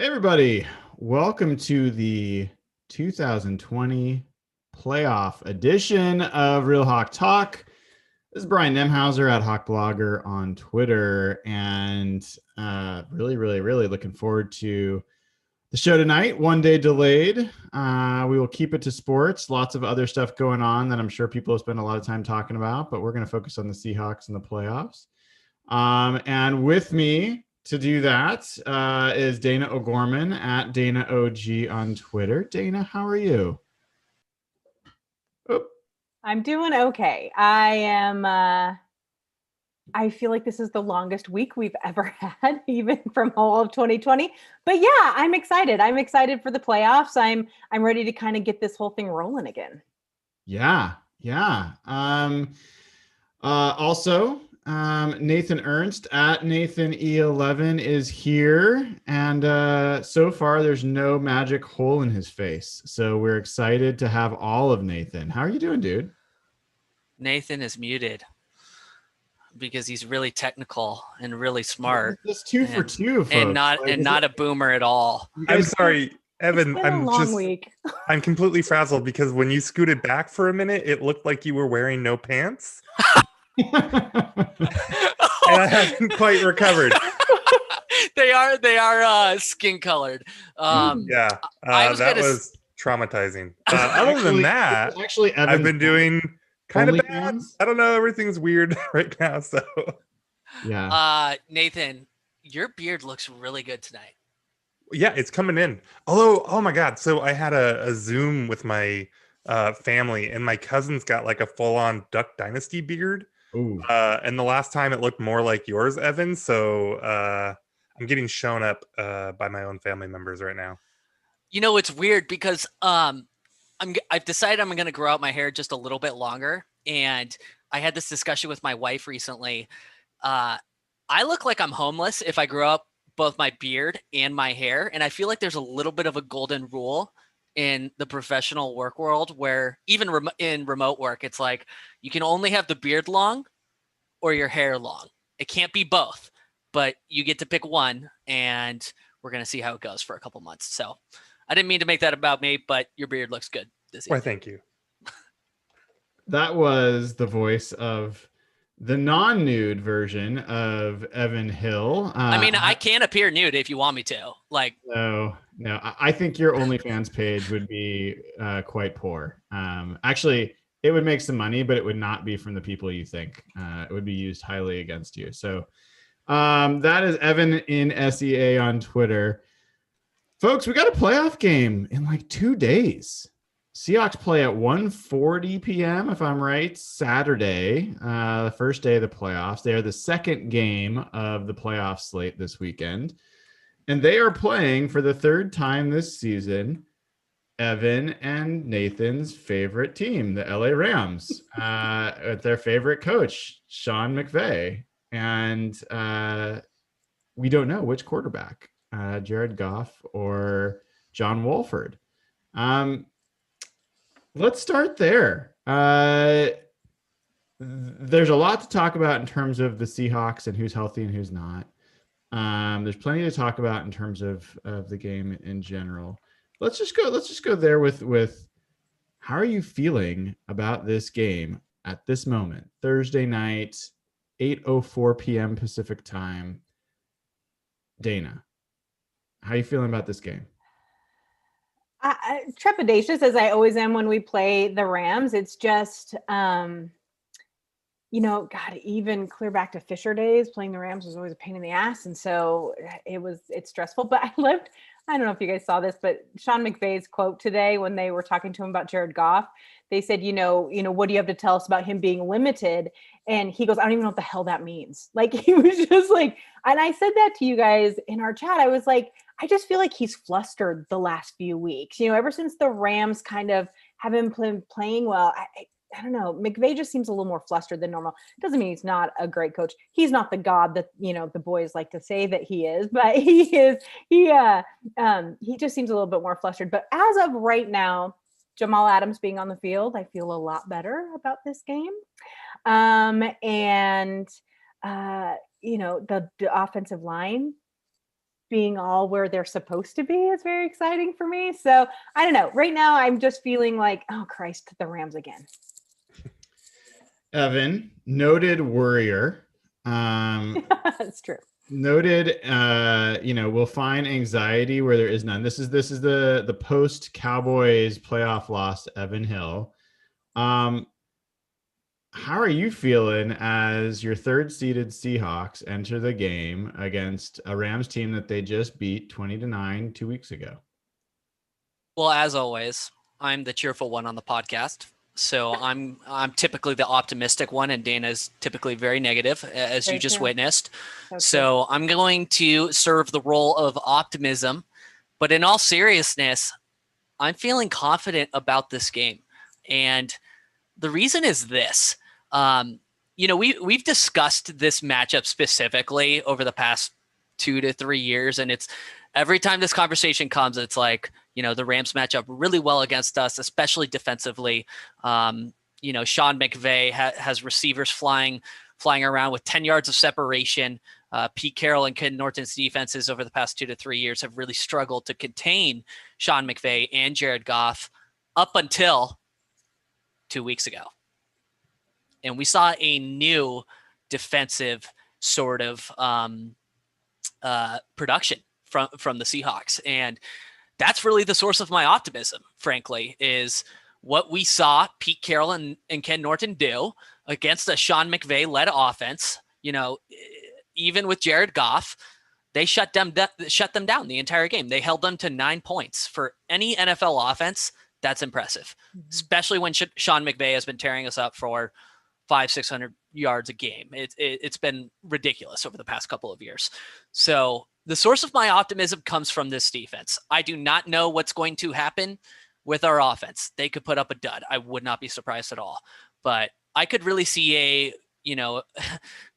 Hey everybody, welcome to the 2020 playoff edition of Real Hawk Talk. This is Brian Nemhauser at Hawk Blogger on Twitter, and really looking forward to the show tonight. One day delayed. We will keep it to sports. Lots of other stuff going on that I'm sure people have spent a lot of time talking about, but we're going to focus on the Seahawks and the playoffs. And with me to do that is Dayna O'Gorman at Dayna OG on Twitter. Dayna, how are you? Oh. I'm doing okay. I feel like this is the longest week we've ever had, even from all of 2020. But yeah, I'm excited. I'm excited for the playoffs. I'm ready to kind of get this whole thing rolling again. Yeah. Also, Nathan Ernst at Nathan E11 is here, and so far there's no magic hole in his face. So we're excited to have all of Nathan. How are you doing, dude? Nathan is muted because he's really technical and really smart. It's 2 for 2, folks. And not a boomer at all. I'm sorry, Evan. It's been a long week. I'm completely frazzled because when you scooted back for a minute, it looked like you were wearing no pants. And I haven't quite recovered. They are skin colored. That was traumatizing. Other than that, actually, I've been doing kind of bad. Fans? I don't know. Everything's weird right now. So yeah. Nathan, your beard looks really good tonight. Yeah, it's coming in. Although, oh my God. So I had a Zoom with my family, and my cousin's got like a full-on Duck Dynasty beard. Ooh. And the last time it looked more like yours, Evan. So I'm getting shown up by my own family members right now. You know, it's weird because I've decided I'm going to grow out my hair just a little bit longer. And I had this discussion with my wife recently. I look like I'm homeless if I grow up both my beard and my hair. And I feel like there's a little bit of a golden rule in the professional work world where even in remote work, it's like you can only have the beard long or your hair long. It can't be both, but you get to pick one, and we're going to see how it goes for a couple months. So I didn't mean to make that about me, but your beard looks good this evening. Why, thank you. That was the voice of the non-nude version of Evan Hill. I can appear nude if you want me to. No. I think your OnlyFans page would be quite poor. Actually, it would make some money, but it would not be from the people you think. It would be used highly against you. So that is Evan in SEA on Twitter. Folks, we got a playoff game in like 2 days. Seahawks play at 1:40 p.m., if I'm right, Saturday, the first day of the playoffs. They are the second game of the playoff slate this weekend. And they are playing for the third time this season, Evan and Nathan's favorite team, the LA Rams, with their favorite coach, Sean McVay. And we don't know which quarterback, Jared Goff or John Wolford. Let's start there. There's a lot to talk about in terms of the Seahawks and who's healthy and who's not. There's plenty to talk about in terms of the game in general. Let's just go there with how are you feeling about this game at this moment? Thursday night, 8:04 p.m. Pacific time. Dayna, how are you feeling about this game? Trepidatious, as I always am when we play the Rams. It's just, God, even clear back to Fisher days, playing the Rams was always a pain in the ass. And so it's stressful. But I don't know if you guys saw this, but Sean McVay's quote today when they were talking to him about Jared Goff, they said, what do you have to tell us about him being limited? And he goes, I don't even know what the hell that means. Like, he was just like, and I said that to you guys in our chat. I was like, I just feel like he's flustered the last few weeks, ever since the Rams kind of haven't been playing well. I don't know. McVay just seems a little more flustered than normal. Doesn't mean he's not a great coach. He's not the god that, the boys like to say that he is, but he is, he just seems a little bit more flustered. But as of right now, Jamal Adams being on the field, I feel a lot better about this game. The offensive line, being all where they're supposed to be is very exciting for me. So I don't know. Right now, I'm just feeling like, oh Christ, the Rams again. Evan, noted worrier. That's true. Noted, will find anxiety where there is none. This is the post Cowboys playoff loss to Evan Hill. How are you feeling as your third seeded Seahawks enter the game against a Rams team that they just beat 20-9 2 weeks ago? Well, as always, I'm the cheerful one on the podcast. So I'm typically the optimistic one, and Dayna's typically very negative, as Very you just true. witnessed. That's So I'm going to serve the role of optimism. But in all seriousness, I'm feeling confident about this game. And the reason is this. We've discussed this matchup specifically over the past 2 to 3 years, and it's every time this conversation comes, it's like, the Rams match up really well against us, especially defensively. Sean McVay has receivers flying around with 10 yards of separation. Pete Carroll and Ken Norton's defenses over the past 2 to 3 years have really struggled to contain Sean McVay and Jared Goff up until 2 weeks ago. And we saw a new defensive sort of production from the Seahawks. And that's really the source of my optimism, frankly, is what we saw Pete Carroll and Ken Norton do against a Sean McVay-led offense. Even with Jared Goff, they shut them down the entire game. They held them to 9 points. For any NFL offense, that's impressive, especially when Sean McVay has been tearing us up for 500-600 yards a game. It's been ridiculous over the past couple of years. So the source of my optimism comes from this defense. I do not know what's going to happen with our offense. They could put up a dud. I would not be surprised at all. But I could really see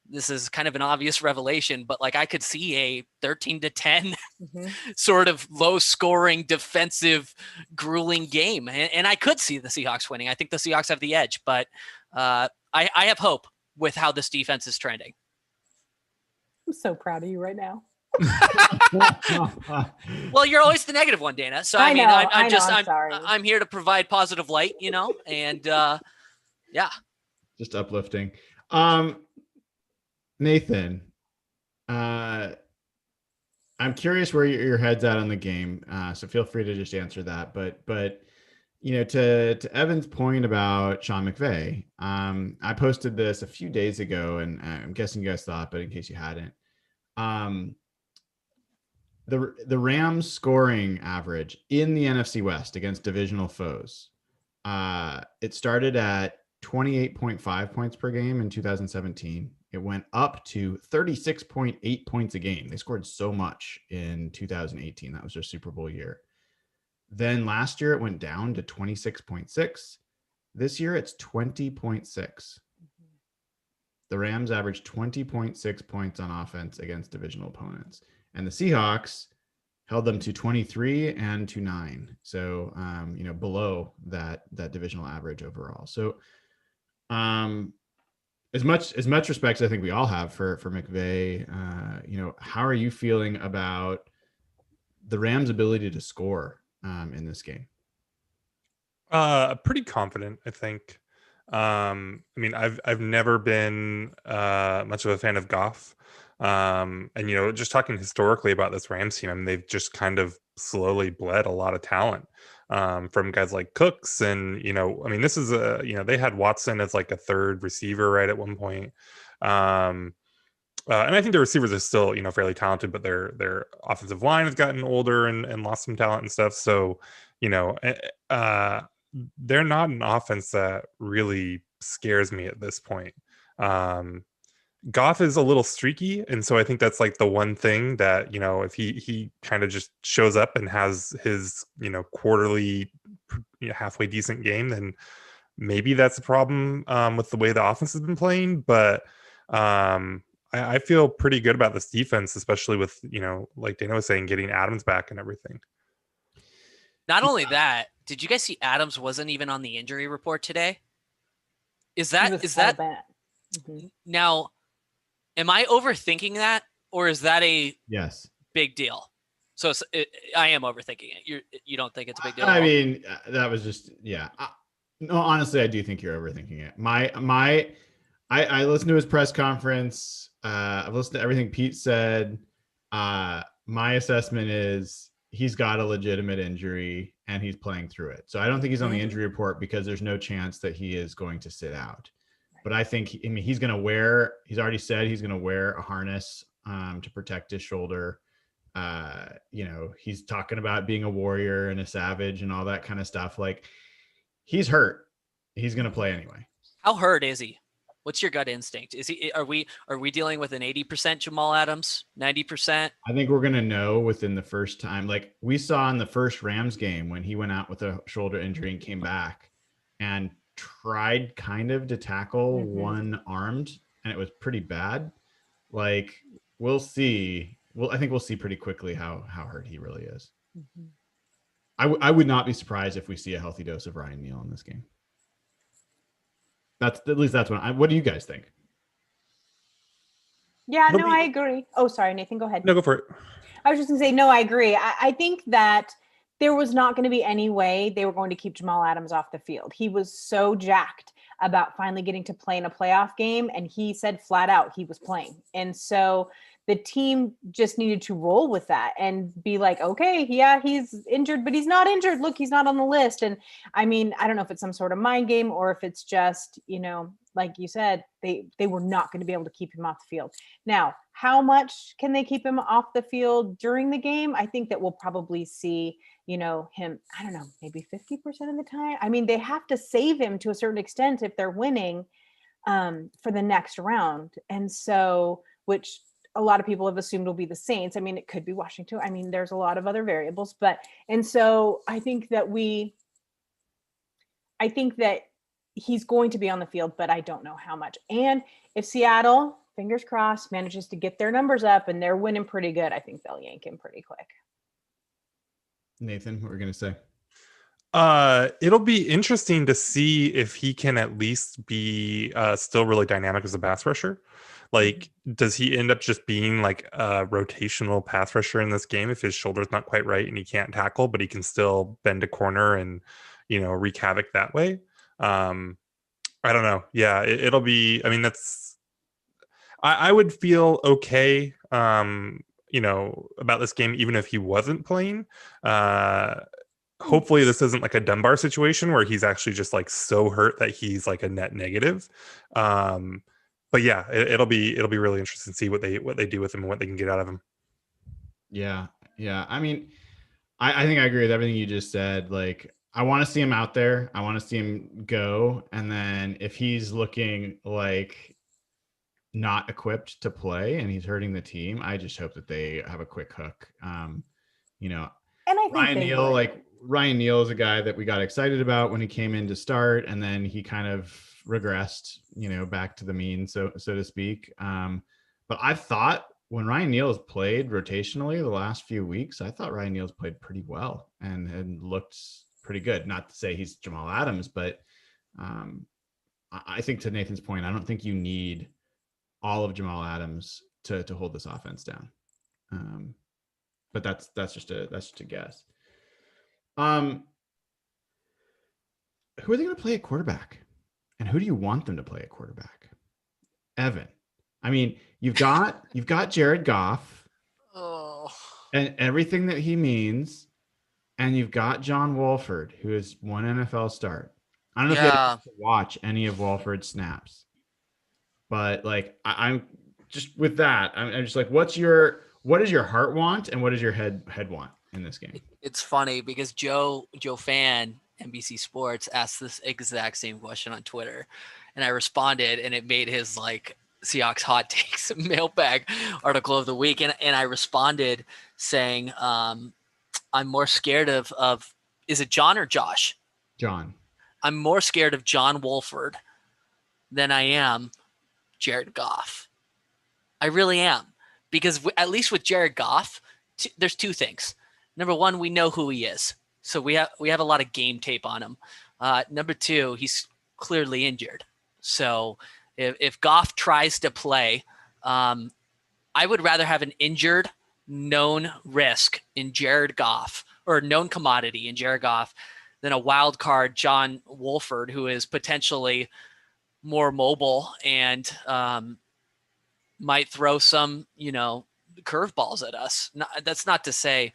this is kind of an obvious revelation, but I could see a 13-10 sort of low scoring defensive grueling game. And I could see the Seahawks winning. I think the Seahawks have the edge, but I have hope with how this defense is trending. I'm so proud of you right now. Well, you're always the negative one, Dayna. So I'm here to provide positive light, and yeah. Just uplifting. Nathan, I'm curious where your head's at on the game. So feel free to just answer that. But to Evan's point about Sean McVay, I posted this a few days ago, and I'm guessing you guys thought, but in case you hadn't, the Rams scoring average in the NFC West against divisional foes, it started at 28.5 points per game in 2017. It went up to 36.8 points a game. They scored so much in 2018. That was their Super Bowl year. Then last year it went down to 26.6. This year it's 20.6. The Rams averaged 20.6 points on offense against divisional opponents. And the Seahawks held them to 23 and to 9. So, below that divisional average overall. So, as much respect as I think we all have for McVay, how are you feeling about the Rams' ability to score in this game? Pretty confident, I think. I've never been much of a fan of Goff. And just talking historically about this Rams team, they've just kind of slowly bled a lot of talent from guys like Cooks, and this is they had Watson as a third receiver right at one point, and I think the receivers are still fairly talented, but their offensive line has gotten older and lost some talent and stuff. So they're not an offense that really scares me at this point. Goff is a little streaky, and so I think that's the one thing that if he kind of just shows up and has his quarterly halfway decent game, then maybe that's a problem with the way the offense has been playing. But I feel pretty good about this defense, especially with like Dayna was saying, getting Adams back and everything. Not only that, did you guys see Adams wasn't even on the injury report today? Is that Mm-hmm. Now? Am I overthinking that, or is that yes? big deal. So I am overthinking it. You don't think it's a big deal? I mean, that was just, yeah. No, honestly, I do think you're overthinking it. I listened to his press conference. I've listened to everything Pete said. My assessment is he's got a legitimate injury and he's playing through it. So I don't think he's on the injury report because there's no chance that he is going to sit out. But I think, he's going to he's already said he's going to wear a harness to protect his shoulder. He's talking about being a warrior and a savage and all that kind of stuff. Like, he's hurt. He's going to play anyway. How hurt is he? What's your gut instinct? Are we dealing with an 80% Jamal Adams, 90%? I think we're going to know within the first time. Like we saw in the first Rams game when he went out with a shoulder injury and came back and tried kind of to tackle one armed, and it was pretty bad. Like, we'll see. Well, I think we'll see pretty quickly how hurt he really is. I would not be surprised if we see a healthy dose of Ryan Neal in this game. That's what do you guys think? Yeah, no, I agree. Oh, sorry, Nathan, go ahead. No, go for it. I was just gonna say, no, I agree. I think that there was not going to be any way they were going to keep Jamal Adams off the field. He was so jacked about finally getting to play in a playoff game. And he said flat out he was playing. And so the team just needed to roll with that and be like, okay, yeah, he's injured, but he's not injured. Look, he's not on the list. And I mean, I don't know if it's some sort of mind game or if it's just, like you said, they were not going to be able to keep him off the field. Now, how much can they keep him off the field during the game? I think that we'll probably see, him, I don't know, maybe 50% of the time. I mean, they have to save him to a certain extent if they're winning for the next round. And so, which a lot of people have assumed will be the Saints. I mean, it could be Washington. I mean, there's a lot of other variables, and so I think that he's going to be on the field, but I don't know how much. And if Seattle, fingers crossed, manages to get their numbers up and they're winning pretty good, I think they'll yank him pretty quick. Nathan, what were you going to say? It'll be interesting to see if he can at least be still really dynamic as a pass rusher. Like, does he end up just being like a rotational pass rusher in this game if his shoulder's not quite right and he can't tackle, but he can still bend a corner and, wreak havoc that way? I don't know. Yeah, it'll be, I mean, I would feel okay, about this game, even if he wasn't playing. Hopefully this isn't like a Dunbar situation where he's actually just like so hurt that he's like a net negative. But yeah, it'll be really interesting to see what they do with him and what they can get out of him. Yeah. I mean, I think I agree with everything you just said. Like, I want to see him out there. I want to see him go. And then if he's looking like not equipped to play and he's hurting the team, I just hope that they have a quick hook. And I think Ryan Neal is a guy that we got excited about when he came in to start, and then he kind of regressed, back to the mean, so to speak. But I thought when Ryan Neal has played rotationally the last few weeks, I thought Ryan Neal's played pretty well and looked pretty good. Not to say he's Jamal Adams, but I think to Nathan's point, I don't think you need all of Jamal Adams to hold this offense down. But that's just a guess. Who are they going to play at quarterback? And who do you want them to play at quarterback? Evan. I mean, you've got Jared Goff and everything that he means. And you've got John Wolford, who has one NFL start. I don't know if you have to watch any of Wolford's snaps, but like, I'm just with that. I'm just like, what does your heart want? And what does your head want in this game? It's funny because Joe Fan, NBC Sports, asked this exact same question on Twitter, and I responded, and it made his like Seahawks hot takes mailbag article of the week. And I responded saying, I'm more scared of is it John or Josh? John. I'm more scared of John Wolford than I am Jared Goff. I really am, because at least with Jared Goff, there's two things. Number one, we know who he is, so we have a lot of game tape on him. Number two, he's clearly injured. So if Goff tries to play, I would rather have an injured known risk in Jared Goff, or known commodity in Jared Goff, than a wild card John Wolford, who is potentially more mobile and might throw some, curveballs at us. That's not to say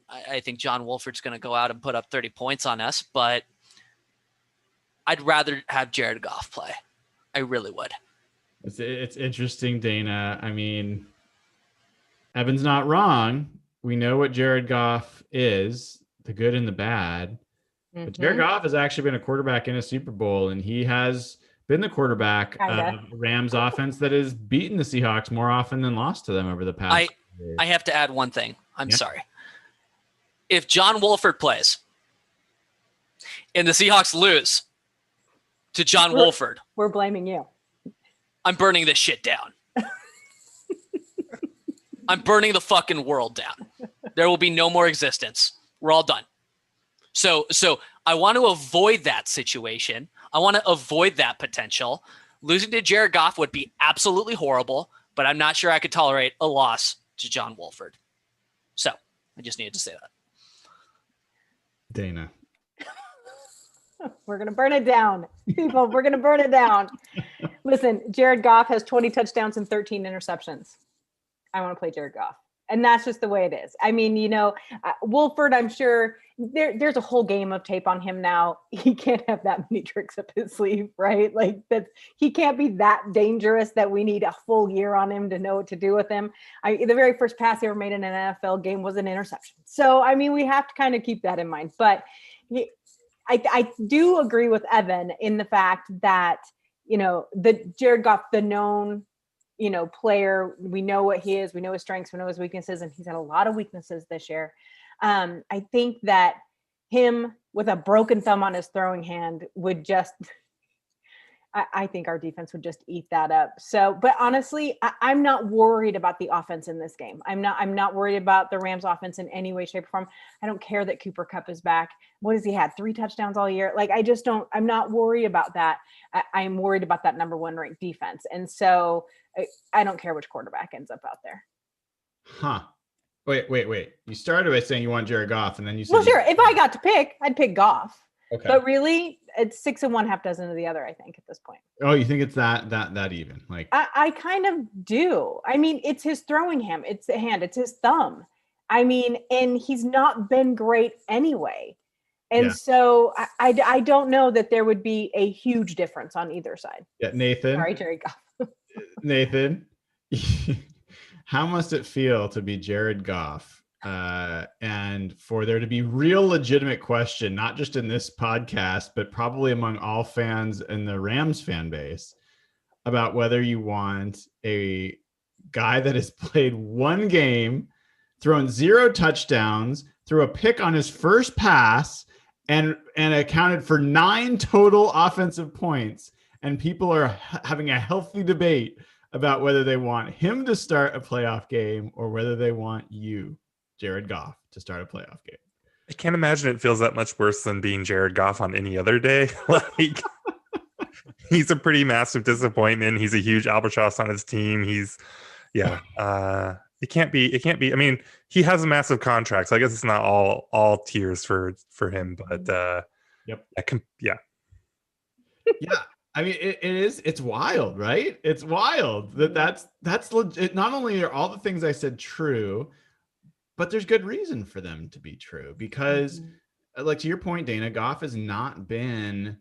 I think John Wolford's going to go out and put up 30 points on us, but I'd rather have Jared Goff play. I really would. It's interesting, Dayna. I mean, Evan's not wrong. We know what Jared Goff is, the good and the bad. Mm-hmm. But Jared Goff has actually been a quarterback in a Super Bowl, and he has been the quarterback of Rams offense that has beaten the Seahawks more often than lost to them over the past years. I have to add one thing. I'm sorry. If John Wolford plays and the Seahawks lose to John Wolford, we're blaming you. I'm burning this shit down. I'm burning the fucking world down. There will be no more existence. We're all done. So I want to avoid that situation. I want to avoid that potential. Losing to Jared Goff would be absolutely horrible, but I'm not sure I could tolerate a loss to John Wolford. So I just needed to say that. Dayna. We're going to burn it down. People, we're going to burn it down. Listen, Jared Goff has 20 touchdowns and 13 interceptions. I want to play Jared Goff. And that's just the way it is. I mean, Wolford, I'm sure there's a whole game of tape on him now. He can't have that many tricks up his sleeve, right? Like he can't be that dangerous that we need a full year on him to know what to do with him. The very first pass he ever made in an NFL game was an interception. So, I mean, we have to kind of keep that in mind. But I do agree with Evan in the fact that, the Jared Goff, the known player, we know what he is, we know his strengths, we know his weaknesses, and he's had a lot of weaknesses this year. I think that him with a broken thumb on his throwing hand would just, I think our defense would just eat that up. So, but honestly, I'm not worried about the offense in this game. I'm not worried about the Rams offense in any way, shape, or form. I don't care that Cooper Kupp is back. What has he had? 3 touchdowns all year? Like, I'm not worried about that. I'm worried about that number 1 ranked defense. And so I don't care which quarterback ends up out there. Huh. Wait. You started by saying you want Jared Goff, and then you said, well, sure. If I got to pick, I'd pick Goff. Okay. But really, it's 6 and 1/2 dozen of the other, I think, at this point. Oh, you think it's that even? Like, I kind of do. I mean, it's his throwing hand, it's the hand, it's his thumb. I mean, and he's not been great anyway. And so I don't know that there would be a huge difference on either side. Yeah, Nathan. Sorry, Jerry Goff. Nathan, how must it feel to be Jared Goff? And for there to be real legitimate question, not just in this podcast, but probably among all fans in the Rams fan base, about whether you want a guy that has played 1 game, thrown 0 touchdowns, threw a pick on his first pass, and accounted for 9 total offensive points. And people are having a healthy debate about whether they want him to start a playoff game or whether they want you, Jared Goff, to start a playoff game. I can't imagine it feels that much worse than being Jared Goff on any other day. Like, he's a pretty massive disappointment. He's a huge albatross on his team. It can't be. I mean, he has a massive contract, so I guess it's not all tears for him, but yep. Yeah. I mean, it's wild, right? It's wild that's legit. Not only are all the things I said true, but there's good reason for them to be true, because like, to your point, Dayna, Goff he's not been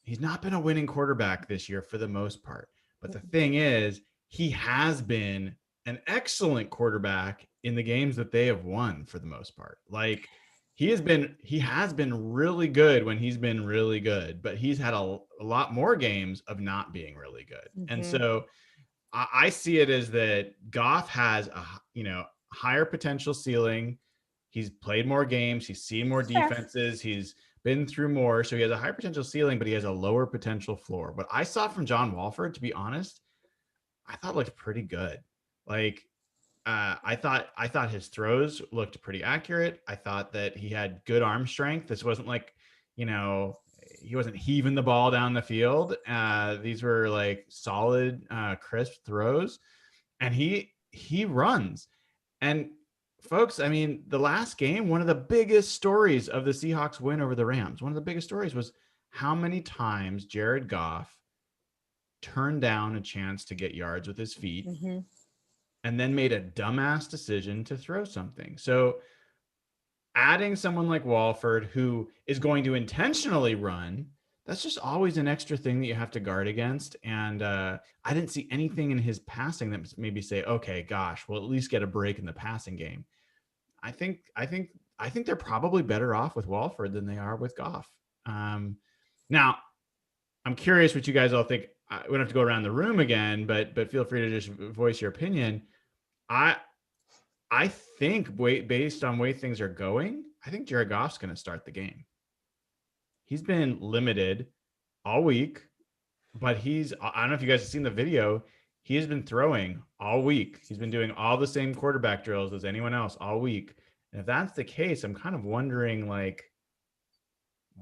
a winning quarterback this year for the most part. But the thing is, he has been an excellent quarterback in the games that they have won for the most part. Like, he has been really good when he's been really good, but he's had a lot more games of not being really good. Mm-hmm. And so I see it as that Goff has a higher potential ceiling. He's played more games. He's seen more defenses. He's been through more. So he has a higher potential ceiling, but he has a lower potential floor. What I saw from John Wolford, to be honest, I thought looked pretty good. Like, I thought his throws looked pretty accurate. I thought that he had good arm strength. This wasn't like, he wasn't heaving the ball down the field. These were like solid, crisp throws, and he runs. And folks, I mean, the last game, one of the biggest stories of the Seahawks win over the Rams, one of the biggest stories was how many times Jared Goff turned down a chance to get yards with his feet and then made a dumbass decision to throw something. So adding someone like Walford, who is going to intentionally run, that's just always an extra thing that you have to guard against. And I didn't see anything in his passing that maybe say, okay, gosh, we'll at least get a break in the passing game. I think they're probably better off with Walford than they are with Goff. Now, I'm curious what you guys all think. We don't have to go around the room again, but feel free to just voice your opinion. I think based on the way things are going, I think Jared Goff's going to start the game. He's been limited all week, but I don't know if you guys have seen the video. He has been throwing all week. He's been doing all the same quarterback drills as anyone else all week. And if that's the case, I'm kind of wondering, like,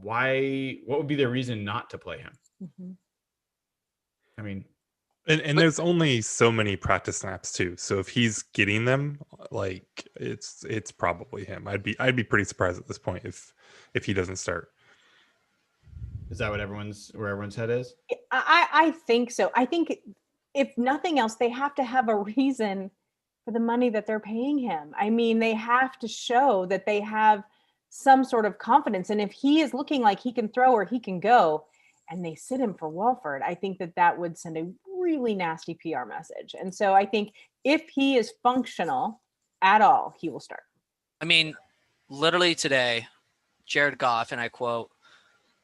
what would be the reason not to play him? I mean, and there's only so many practice snaps too. So if he's getting them, like, it's probably him. I'd be pretty surprised at this point if he doesn't start. Is that what where everyone's head is? I think so. I think if nothing else, they have to have a reason for the money that they're paying him. I mean, they have to show that they have some sort of confidence. And if he is looking like he can throw or he can go, and they sit him for Walford, I think that would send a really nasty PR message. And so I think if he is functional at all, he will start. I mean, literally today, Jared Goff, and I quote,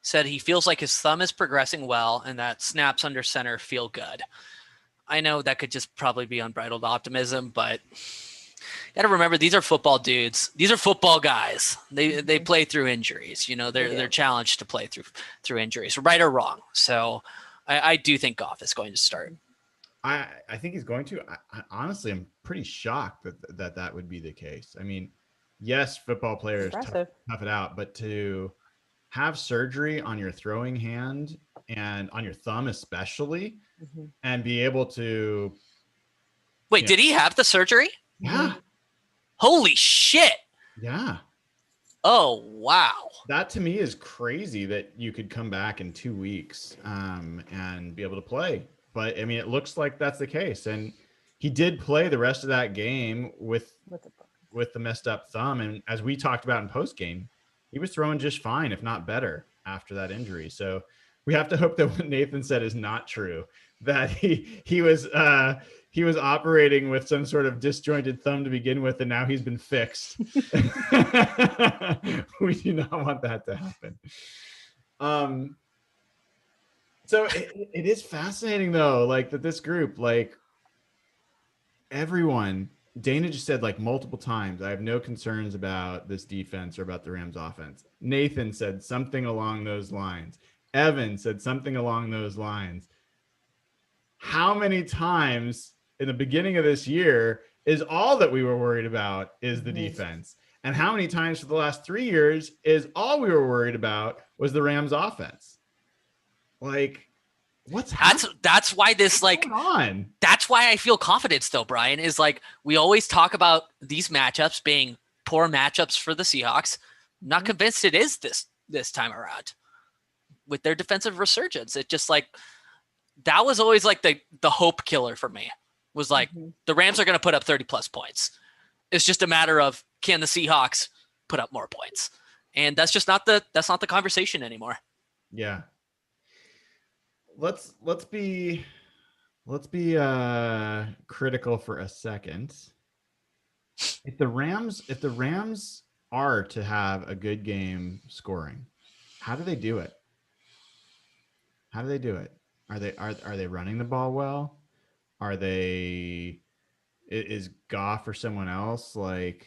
said he feels like his thumb is progressing well and that snaps under center feel good. I know that could just probably be unbridled optimism, but you got to remember, these are football dudes. These are football guys. They play through injuries. You know, they're challenged to play through injuries, right or wrong. So I do think Goff is going to start. I think he's going to. I honestly, I'm pretty shocked that would be the case. I mean, yes, football players tough it out, but to have surgery on your throwing hand and on your thumb especially, and be able to. Wait, did he have the surgery? Yeah. Holy shit. Yeah. Oh, wow. That to me is crazy that you could come back in 2 weeks and be able to play. But I mean, it looks like that's the case. And he did play the rest of that game with the messed up thumb. And as we talked about in post game, he was throwing just fine, if not better, after that injury. So we have to hope that what Nathan said is not true, that he was operating with some sort of disjointed thumb to begin with, and now he's been fixed. We do not want that to happen. So it is fascinating though, like that this group, like everyone, Dayna just said like multiple times, I have no concerns about this defense or about the Rams offense. Nathan said something along those lines. Evan said something along those lines. How many times in the beginning of this year is all that we were worried about is the defense? And how many times for the last 3 years is all we were worried about was the Rams offense? Like, that's why this, like, that's why I feel confidence though, Brian, is like, we always talk about these matchups being poor matchups for the Seahawks. I'm not convinced it is this time around with their defensive resurgence. It just, like, that was always like the hope killer for me, was like, the Rams are going to put up 30 plus points. It's just a matter of, can the Seahawks put up more points? And that's just not the conversation anymore. Yeah. Let's be critical for a second. If the Rams are to have a good game scoring, how do they do it? Are they running the ball well? Is Goff or someone else, like,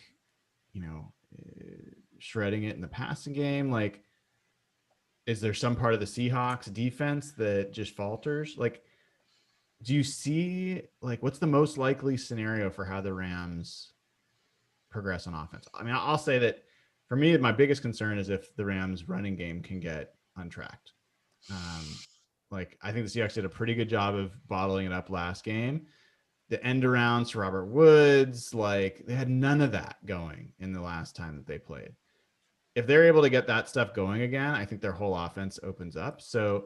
shredding it in the passing game? Like, is there some part of the Seahawks defense that just falters? Like, do you see, like, what's the most likely scenario for how the Rams progress on offense? I mean, I'll say that for me, my biggest concern is if the Rams running game can get untracked. Like, I think the Seahawks did a pretty good job of bottling it up last game. the end arounds to Robert Woods. Like, they had none of that going in the last time that they played. If they're able to get that stuff going again, I think their whole offense opens up. So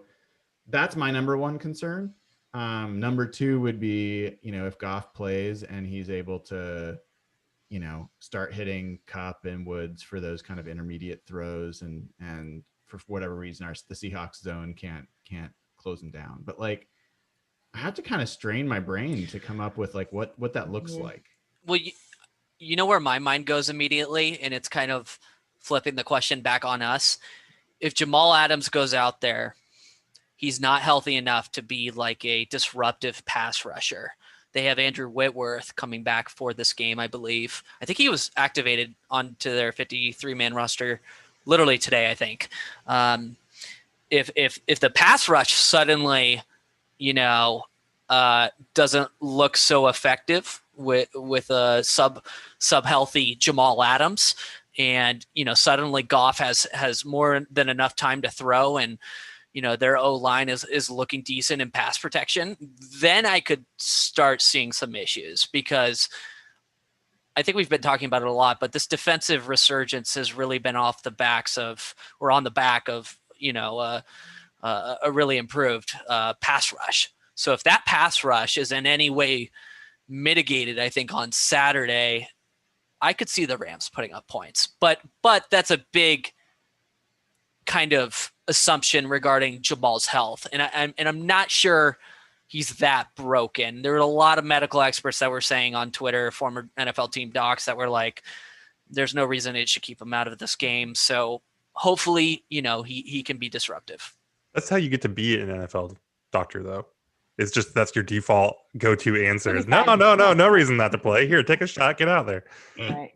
that's my number one concern. Number two would be, if Goff plays and he's able to, start hitting Kupp and Woods for those kind of intermediate throws, and for whatever reason, the Seahawks zone can't close him down. But like, I have to kind of strain my brain to come up with like what that looks like. Well, you know where my mind goes immediately, and it's kind of flipping the question back on us. If Jamal Adams goes out there, he's not healthy enough to be like a disruptive pass rusher. They have Andrew Whitworth coming back for this game, I believe. I think he was activated onto their 53-man roster literally today, I think. If the pass rush suddenly, doesn't look so effective with a sub healthy Jamal Adams, and suddenly Goff has more than enough time to throw, and their O-line is looking decent in pass protection, then I could start seeing some issues, because I think we've been talking about it a lot, but this defensive resurgence has really been on the back of a really improved pass rush. So if that pass rush is in any way mitigated, I think on Saturday, I could see the Rams putting up points, but that's a big kind of assumption regarding Jamal's health. And I'm not sure he's that broken. There were a lot of medical experts that were saying on Twitter, former NFL team docs, that were like, there's no reason it should keep him out of this game. So hopefully, he can be disruptive. That's how you get to be an NFL doctor, though. It's just, that's your default go-to answer is no reason not to play. Here, take a shot, get out there. Right.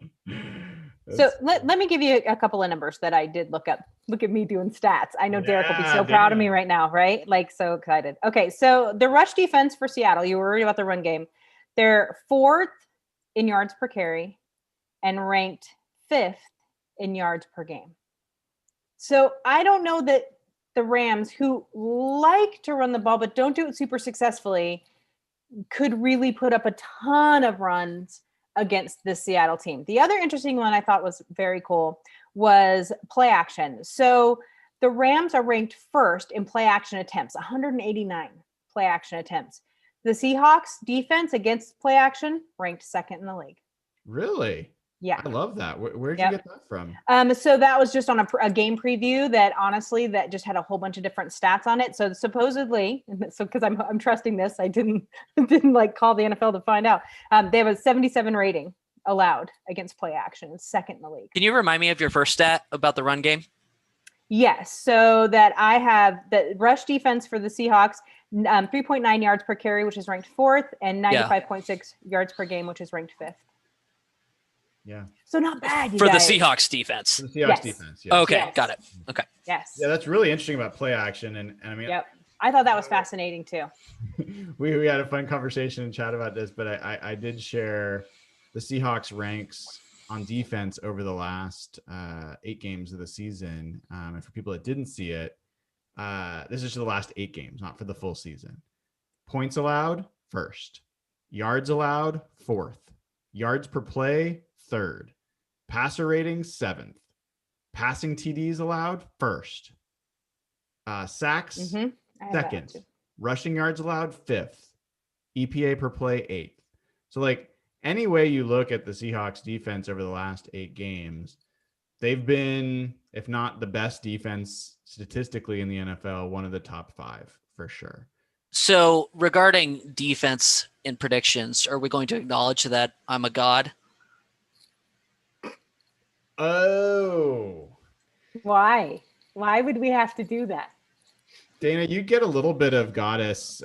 So let me give you a couple of numbers that I did look up. Look at me doing stats. I know Derek will be so proud of me right now, right? Like, so excited. Okay, so the rush defense for Seattle, you were worried about the run game. They're 4th in yards per carry and ranked 5th in yards per game. So I don't know that the Rams, who like to run the ball but don't do it super successfully, could really put up a ton of runs against the Seattle team. The other interesting one I thought was very cool was play action. So the Rams are ranked 1st in play action attempts, 189 play action attempts. The Seahawks defense against play action ranked 2nd in the league. Really? Yeah. I love that. Where'd you get that from? So that was just on a game preview that honestly, that just had a whole bunch of different stats on it. So supposedly, because I'm trusting this, I didn't like call the NFL to find out. They have a 77 rating allowed against play action. It's 2nd in the league. Can you remind me of your first stat about the run game? Yes. So that I have the rush defense for the Seahawks, 3.9 yards per carry, which is ranked 4th, and 95.6 yards per game, which is ranked 5th. Yeah. So not bad. For guys. The Seahawks defense. For the Seahawks defense. Yes. Okay. Yes. Got it. Okay. Yes. Yeah. That's really interesting about play action. And I mean, yep. I thought that was fascinating too. we had a fun conversation and chat about this, but I did share the Seahawks ranks on defense over the last 8 games of the season. And for people that didn't see it, this is the last 8 games, not for the full season. Points allowed, 1st. Yards allowed, 4th. Yards per play, 3rd. Passer rating, 7th. Passing TDs allowed, 1st. Sacks, 2nd. Rushing yards allowed, 5th. EPA per play, 8th. So like any way you look at the Seahawks defense over the last 8 games, they've been, if not the best defense statistically in the NFL, one of the top 5 for sure. So regarding defense in predictions, are we going to acknowledge that I'm a god? Oh. Why? Why would we have to do that? Dayna, you get a little bit of goddess,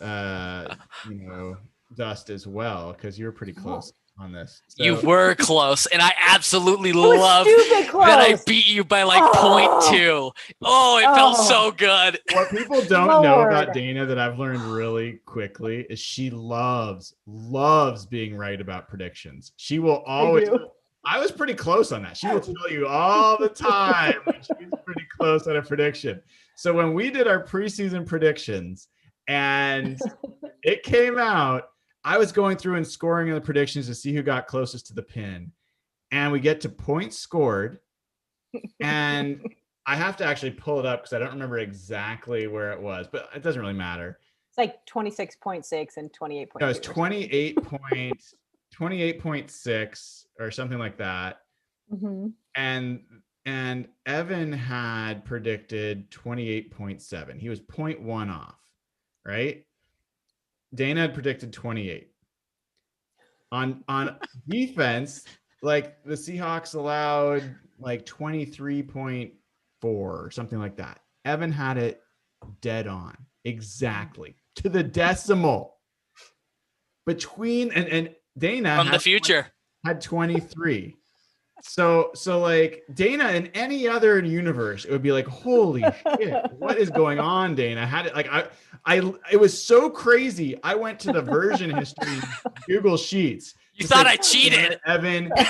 dust as well, because you're pretty close on this. So. You were close, and I absolutely love that I beat you by like 0.2. Oh, it felt so good. What people don't know about Dayna that I've learned really quickly is she loves being right about predictions. She will always. I was pretty close on that. She will tell you all the time when she's pretty close on a prediction. So when we did our preseason predictions and it came out, I was going through and scoring the predictions to see who got closest to the pin, and we get to points scored, and I have to actually pull it up because I don't remember exactly where it was, but it doesn't really matter. It's like 26.6 and 28.2. No, it's 28.6 or something like that. Mm-hmm. And Evan had predicted 28.7. He was 0.1 off, right? Dayna had predicted 28. On defense, like the Seahawks allowed like 23.4 or something like that. Evan had it dead on, exactly to the decimal. Between and Dayna From the future had 23. So like Dayna in any other universe, it would be like, holy shit, what is going on, Dayna? Had it like it was so crazy. I went to the version history Google Sheets. You thought I cheated. Evan, you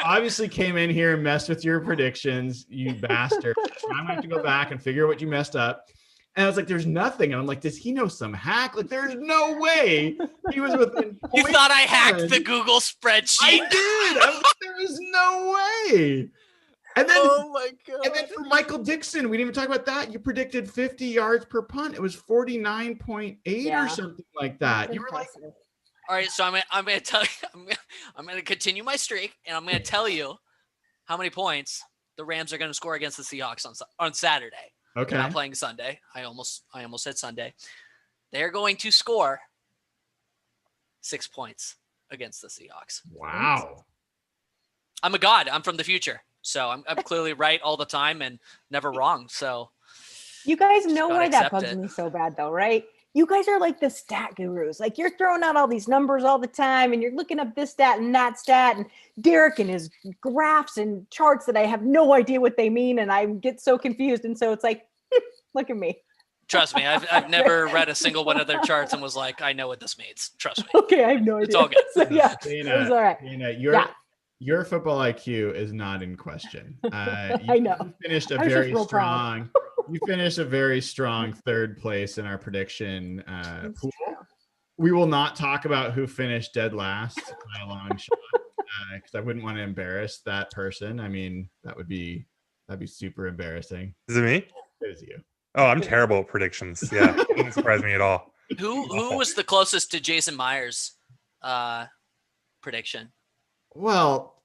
obviously came in here and messed with your predictions, you bastard. I'm gonna have to go back and figure out what you messed up. And I was like, there's nothing. And I'm like, does he know some hack? Like, there's no way he was within. You thought I hacked the Google spreadsheet? I did. I was like, there is no way. And then, oh my God. And then for Michael Dixon, we didn't even talk about that. You predicted 50 yards per punt. It was 49.8 or something like that. You were like, all right, so I'm gonna tell you, I'm gonna continue my streak, and I'm gonna tell you how many points the Rams are gonna score against the Seahawks on Saturday. Okay. They're not playing Sunday. I almost said Sunday. They're going to score 6 points against the Seahawks. Wow. I'm a god. I'm from the future, so I'm clearly right all the time and never wrong. So you guys know why that bugs me so bad, though, right? You guys are like the stat gurus. Like you're throwing out all these numbers all the time and you're looking up this stat and that stat and Derek and his graphs and charts that I have no idea what they mean. And I get so confused. And so it's like, look at me. Trust me. I've never read a single one of their charts and was like, I know what this means. Trust me. Okay. I have no idea. It's all good. So, yeah. Dayna, it was all right. Dayna, your football IQ is not in question. I know. You finished a very strong. You finished a very strong third place in our prediction pool. We will not talk about who finished dead last by a long shot because I wouldn't want to embarrass that person. I mean, that'd be super embarrassing. Is it me? It is you. Oh, I'm terrible at predictions. Yeah, it didn't surprise me at all. Who was the closest to Jason Myers' prediction? Well,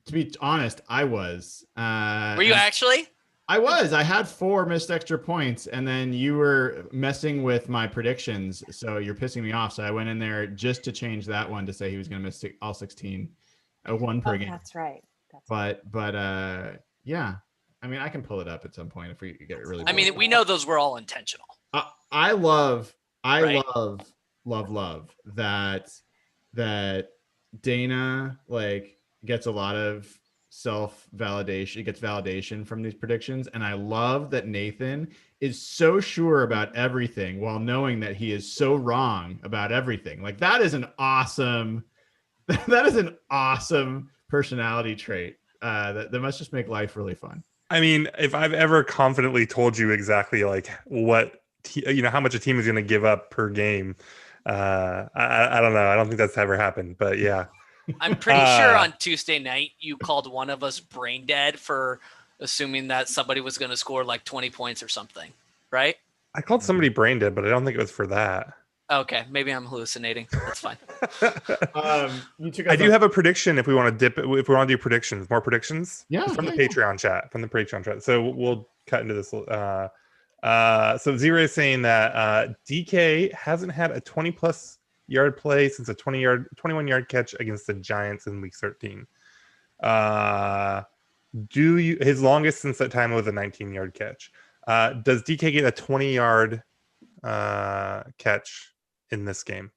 to be honest, I was. Were you actually? I was. I had 4 missed extra points, and then you were messing with my predictions, so you're pissing me off. So I went in there just to change that one to say he was going to miss all 16, 1 per game. That's right. But yeah. I mean, I can pull it up at some point if we get really. I mean, we know those were all intentional. I love that Dayna like gets a lot of self-validation. It gets validation from these predictions, and I love that Nathan is so sure about everything while knowing that he is so wrong about everything. Like that is an awesome personality trait that must just make life really fun. I mean, if I've ever confidently told you exactly like what how much a team is going to give up per game, I don't know. I don't think that's ever happened, but yeah. I'm pretty sure on Tuesday night you called one of us brain dead for assuming that somebody was going to score like 20 points or something, right? I called somebody brain dead, but I don't think it was for that. Okay, maybe I'm hallucinating. That's fine. I do have a prediction if we want to if we want to do predictions, more predictions. Yeah, from the Patreon chat. So we'll cut into this. So Zero is saying that DK hasn't had a 20+ yard play since a 21-yard catch against the Giants in week 13. His longest since that time was a 19-yard catch. Does DK get a 20-yard catch in this game?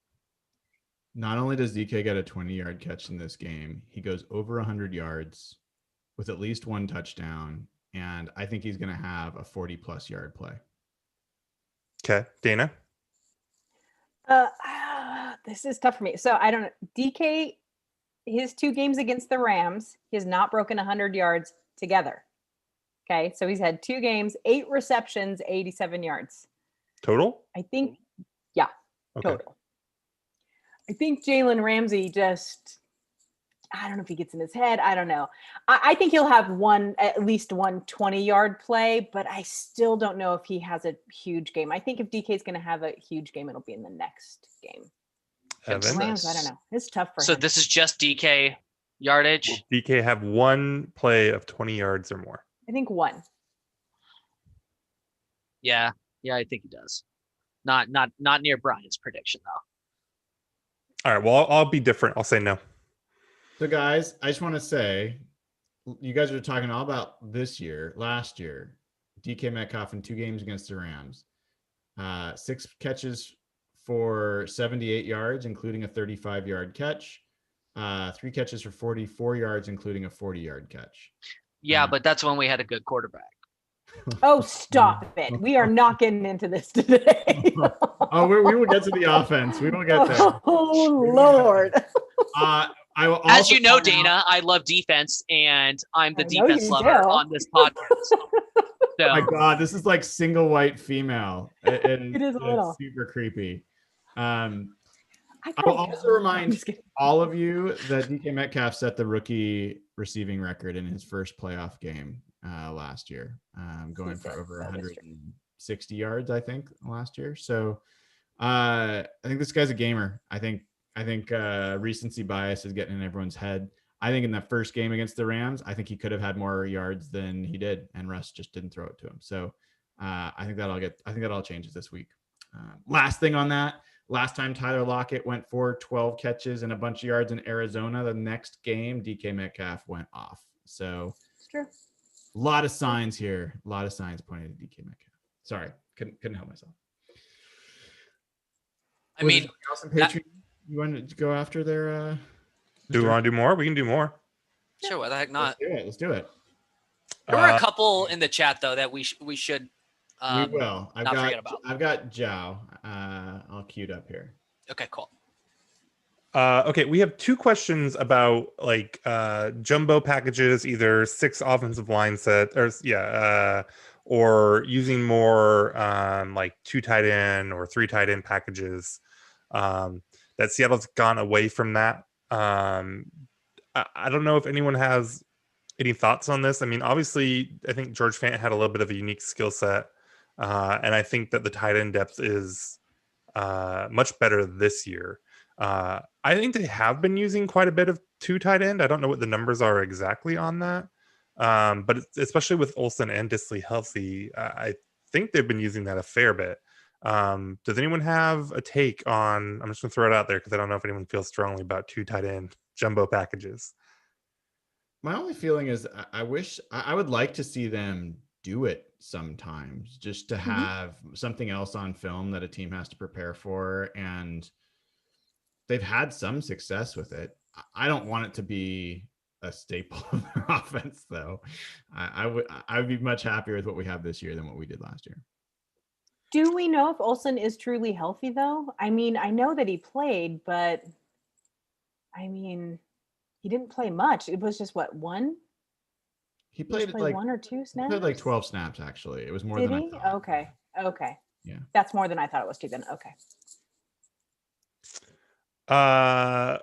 Not only does DK get a 20-yard catch in this game, he goes over 100 yards with at least 1 touchdown, and I think he's going to have a 40+ yard play. Okay, Dayna. This is tough for me. So I don't know. DK, his 2 games against the Rams, he has not broken 100 yards together. Okay, so he's had 2 games, 8 receptions, 87 yards. Total? I think, yeah, okay. total. I think Jalen Ramsey just, I don't know if he gets in his head. I don't know. I think he'll have at least one 20-yard play, but I still don't know if he has a huge game. I think if DK is going to have a huge game, it'll be in the next game. Evan? Rams, I don't know. It's tough for him. So this is just DK yardage. Will DK have one play of 20 yards or more? I think one. Yeah, I think he does. Not near Brian's prediction though. All right. Well, I'll be different. I'll say no. So, guys, I just want to say, you guys are talking all about this year. Last year, DK Metcalf in 2 games against the Rams, 6 catches for 78 yards, including a 35-yard catch, 3 catches for 44 yards, including a 40-yard catch. Yeah, but that's when we had a good quarterback. Oh, stop it. We are not getting into this today. We will get to the offense. We will get there. Oh, Lord. I will As you know, point out- Dayna, I love defense, and I'm the I know defense you lover do. on this podcast. So, Oh my God, this is like single white female. And It is a little. super creepy. I I will gotta also go. I'm remind just kidding. all of you that DK Metcalf set the rookie receiving record in his first playoff game last year, going for over That is true. 160 yards, I think, last year. So I think this guy's a gamer. I think recency bias is getting in everyone's head. I think in that first game against the Rams, I think he could have had more yards than he did, and Russ just didn't throw it to him. So I think that all changes this week. Last thing on that. Last time Tyler Lockett went for 12 catches and a bunch of yards in Arizona, the next game, DK Metcalf went off. So It's true. a lot of signs here. A lot of signs pointing to DK Metcalf. Sorry, couldn't help myself. I mean, You wanted to go after their Do we want to do more? We can do more. sure, why the heck not? Let's do it. There were a couple in the chat though that we should We will. not forget about. I've got Zhao. I'll queued up here. Okay, cool. Okay, we have 2 questions about like jumbo packages, either 6 offensive line set or using more like 2 tight end or 3 tight end packages. That Seattle's gone away from that. I don't know if anyone has any thoughts on this. I mean, obviously, I think George Fant had a little bit of a unique skill set, and I think that the tight end depth is much better this year. I think they have been using quite a bit of 2 tight end. I don't know what the numbers are exactly on that, but especially with Olsen and Disley healthy, I think they've been using that a fair bit. Does anyone have a take on? I'm just gonna throw it out there because I don't know if anyone feels strongly about 2 tight end jumbo packages. My only feeling is I would like to see them do it sometimes, just to have something else on film that a team has to prepare for, and they've had some success with it. I don't want it to be a staple of their offense, though. I would be much happier with what we have this year than what we did last year. Do we know if Olsen is truly healthy, though? I mean, I know that he played, but I mean, he didn't play much. It was just one? He played like 1 or 2 he snaps? played like 12 snaps, actually. It was more Did than he? I thought. Okay. Yeah. That's more than I thought it was too then. Okay.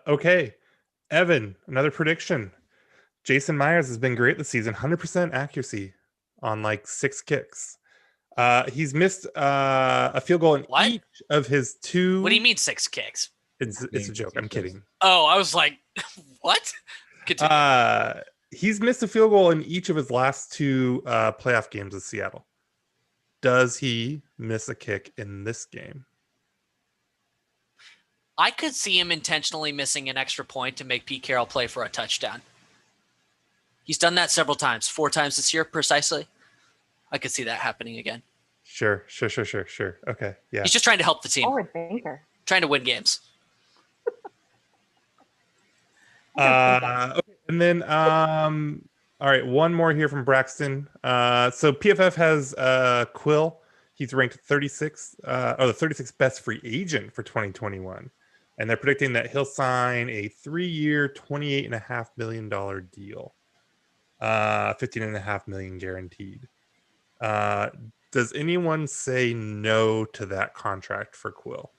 Okay. Evan, another prediction. Jason Myers has been great this season. 100% accuracy on like 6 kicks. He's missed a field goal in each of his 2. What do you mean 6 kicks? It's a joke. I'm kidding. Oh, I was like, what? Continue. He's missed a field goal in each of his last 2 playoff games with Seattle. Does he miss a kick in this game? I could see him intentionally missing an extra point to make Pete Carroll play for a touchdown. He's done that several times, 4 times this year precisely. I could see that happening again. Sure. Okay, yeah. He's just trying to help the team, Forward thinker. trying to win games. Okay, and then all right, one more here from Braxton. So PFF has Quill. He's ranked 36th, or the 36th best free agent for 2021, and they're predicting that he'll sign a 3-year, $28.5 million deal, $15.5 million guaranteed. Does anyone say no to that contract for Quill?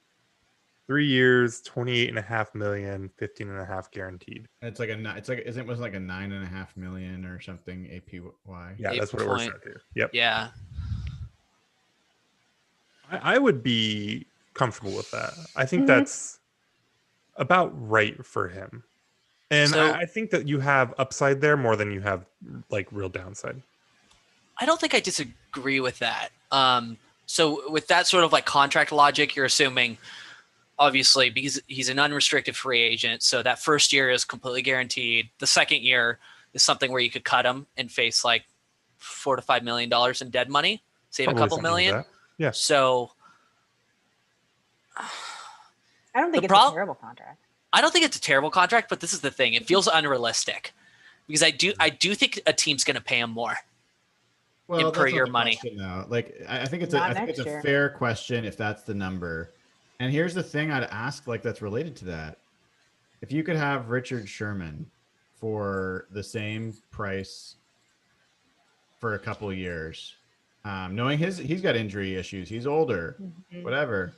3 years, 28.5 million, 15.5 guaranteed. It's like it was like a 9.5 million or something APY. Yeah, that's what it works out to. Yep. Yeah. I would be comfortable with that. I think that's about right for him. And So, I think that you have upside there more than you have like real downside. I don't think I disagree with that. So with that sort of like contract logic, you're assuming obviously because he's an unrestricted free agent. So that first year is completely guaranteed. The second year is something where you could cut him and face like $4 to $5 million in dead money, save Probably a couple something like million. that. Yeah. So I don't think it's a terrible contract. I don't think it's a terrible contract, but this is the thing. It feels unrealistic because I do think a team's going to pay him more. Well, per year money. Now. Like I think it's a fair question if that's the number. And here's the thing I'd ask, like that's related to that. If you could have Richard Sherman for the same price for a couple of years, knowing he's got injury issues, he's older, whatever.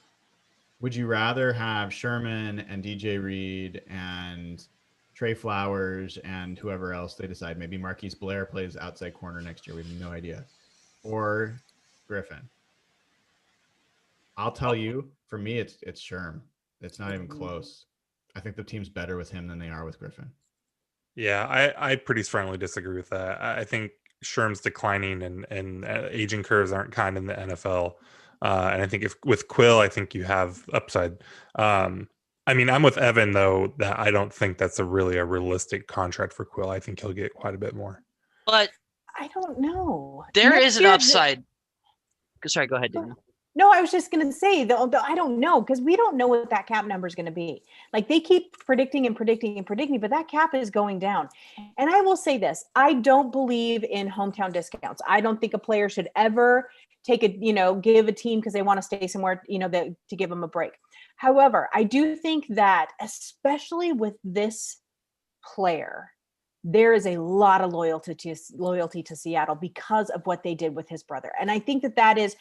Would you rather have Sherman and DJ Reed and Trey Flowers and whoever else they decide? Maybe Marquise Blair plays outside corner next year. We have no idea. Or Griffin. I'll tell you, for me, it's Sherm. It's not even close. I think the team's better with him than they are with Griffin. Yeah, I pretty strongly disagree with that. I think Sherm's declining and aging curves aren't kind in the NFL. And I think with Quill, I think you have upside. I mean, I'm with Evan, though, that I don't think that's a realistic contract for Quill. I think he'll get quite a bit more. But I don't know. There is an upside. Sorry, go ahead, Dayna. No, I was just going to say, I don't know, because we don't know what that cap number is going to be. Like they keep predicting, but that cap is going down. And I will say this, I don't believe in hometown discounts. I don't think a player should ever give a team because they want to stay somewhere, to give them a break. However, I do think that especially with this player, there is a lot of loyalty to Seattle because of what they did with his brother. And I think that is